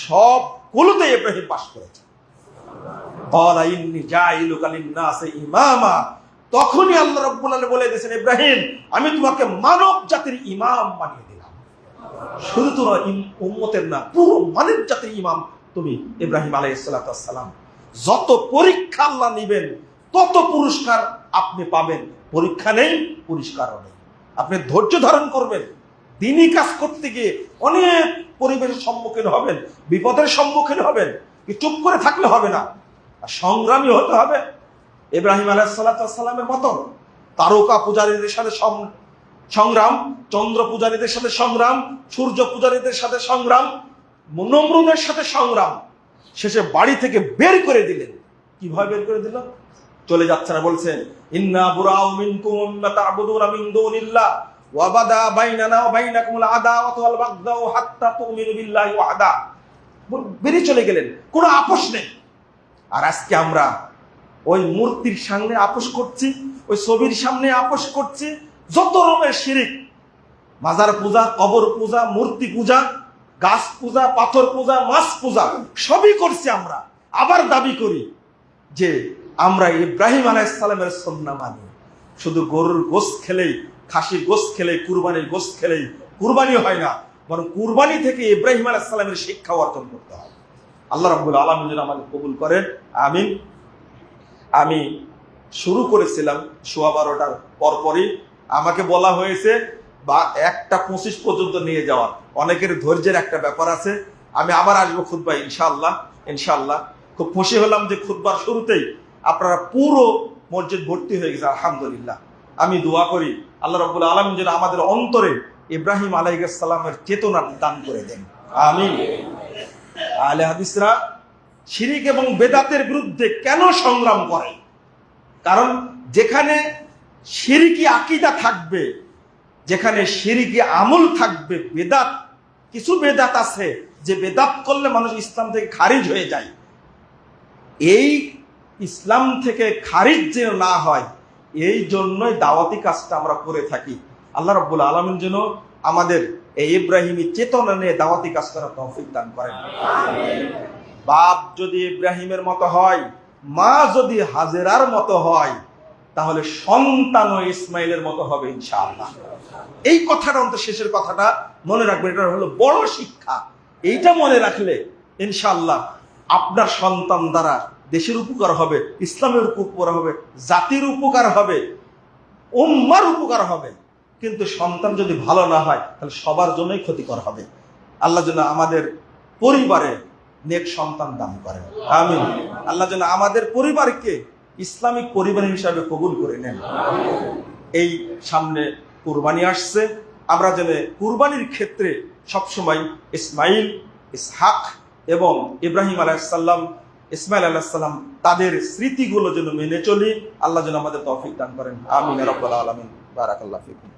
সবগুলোতে ইব্রাহিম পাস করেছে। ক্বালা ইন্নী জাইলুকা লিন-নাসি ইমামা। তখনই আল্লাহ রাব্বুল আলামিন বলে দিয়েছেন, ইব্রাহিম, আমি তোমাকে মানব জাতির ইমাম বানিয়ে দিলাম। শুধু তোরা উম্মতের না, পুরো মানব জাতির ইমাম তুমি ইব্রাহিম আলাইহিস সালাম। যত পরীক্ষা আল্লাহ নিবেন তত পুরস্কার আপনি পাবেন। পরীক্ষা নেই, পুরস্কারও নেই। আপনি ধৈর্য ধারণ করবেন, দিনই কাজ করতে গিয়ে অনেক পরিবেশের সম্মুখীন হবেন, বিপদের সম্মুখীন হবেন, কি চুপ করে থাকলে হবে না, সংগ্রামী হতে হবে। ইব্রাহিম আলাইহিস সালামের মতন তারকা পূজারীদের সাথে সংগ্রাম, চন্দ্র পূজারীদের সাথে সংগ্রাম, সূর্য পূজারীদের সাথে সংগ্রাম, নমরুদের সাথে সংগ্রাম, শেষে বাড়ি থেকে বের করে দিলেন। কিভাবে বের করে দিল? চলে যাচ্ছে না, বলছেন, ইন্না বুরাউ মিনকুম ওয়া তা'বুদুনা মিন দুনিল্লাহ ওয়া বাদা বাইনানা ওয়া বাইনাকুমুল আদাওয়াতু ওয়াল বাগদাউ হাত্তা তু'মিনু বিল্লাহি ওয়াহদা। বেরিয়ে চলে গেলেন, কোনো আপোষ নেই। আর আজকে আমরা ওই মূর্তির সামনে আপোষ করছি, ওই ছবির সামনে আপোষ করছি, যত রকমের শিরিক, মাজার পূজা, কবর পূজা, মূর্তি পূজা, গাছ পূজা, পাথর পূজা, মাছ পূজা, সবই করছি আমরা। আবার দাবি করি যে আমরা ইব্রাহিম আলাইহিস সালামের সুন্নাহ মানি। শুধু গরুর গোশত খেলেই, খাসির গোশত খেলেই, কুরবানির গোশত খেলেই কুরবানি হয় না, বরং কুরবানি থেকে ইব্রাহিম আলাইহিস সালামের শিক্ষা অর্জন করতে হয়। আল্লাহ রাব্বুল আলামিন যেন আমাদের কবুল করেন, আমিন। আমি শুরু করেছিলাম 12:15 পরপরই, আমাকে বলা হয়েছে বা 1:25 পর্যন্ত নিয়ে যাওয়ার। অনেকের ধৈর্যের একটা ব্যাপার আছে। আমি আবার আসবো খুতবা ইনশাআল্লাহ। ইনশাআল্লাহ খুব খুশি হলাম যে খুতবার শুরুতেই আপনারা পুরো মসজিদ ভর্তি হয়ে গেছে, আলহামদুলিল্লাহ। আমি দোয়া করি আল্লাহ রাব্বুল আলামিন যেন আমাদের অন্তরে ইব্রাহিম আলাইহিস সালামের চেতনা দান করে দেন, আমিন। আহলে হাদিসরা শিরিক এবং বেদাতের বিরুদ্ধে কেন সংগ্রাম করে? কারণ যেখানে শিরকি আকীদা থাকবে, যেখানে শিরকি আমল থাকবে, বেদাত, কিছু বেদাত আছে যে বেদাত করলে মানুষ ইসলাম থেকে খারিজ হয়ে যায়, এই ইসলাম থেকে খারিজ যেন না হয় এই জন্যই দাওয়াতি কাজটা আমরা করে থাকি। আল্লাহ রাব্বুল আলামিন যেন আমাদের এই ইব্রাহিমী চেতনা নিয়ে দাওয়াতি কাজ করার তৌফিক দান করেন, আমিন। বাপ যদি ইব্রাহিমের মতো হয়, মা যদি হাজেরার মতো হয়, তাহলে সন্তানও ইসমাইলের মতো হবে ইনশাআল্লাহ। এই কথাটা অন্তত শেষের কথাটা মনে রাখবেন, এটা হলো বড় শিক্ষা। এইটা মনে রাখলে ইনশাআল্লাহ আপনার সন্তান দ্বারা দেশের উপকার হবে, ইসলামের উপকার হবে, জাতির উপকার হবে, উম্মার উপকার হবে। কিন্তু সন্তান যদি ভালো না হয় তাহলে সবার জন্যই ক্ষতিকর হবে। আল্লাহ যেন আমাদের পরিবারে নেক সন্তান দান করেন, আমিন। আল্লাহ যেন আমাদের পরিবারকে ইসলামিক পরিবার হিসাবে কবুল করে নেন। এই সামনে কুরবানি আসছে, আমরা যেন কুরবানির ক্ষেত্রে সবসময় ইসমাইল, ইসহাক এবং ইব্রাহিম আলাইহিস সালাম, ইসমাইল আলাইহিস সালাম তাদের স্মৃতিগুলো যেন মেনে চলি। আল্লাহ যেন আমাদের তৌফিক দান করেন, আমিন। রাব্বুল আলামিন। বারাকাল্লাহু ফিকুম।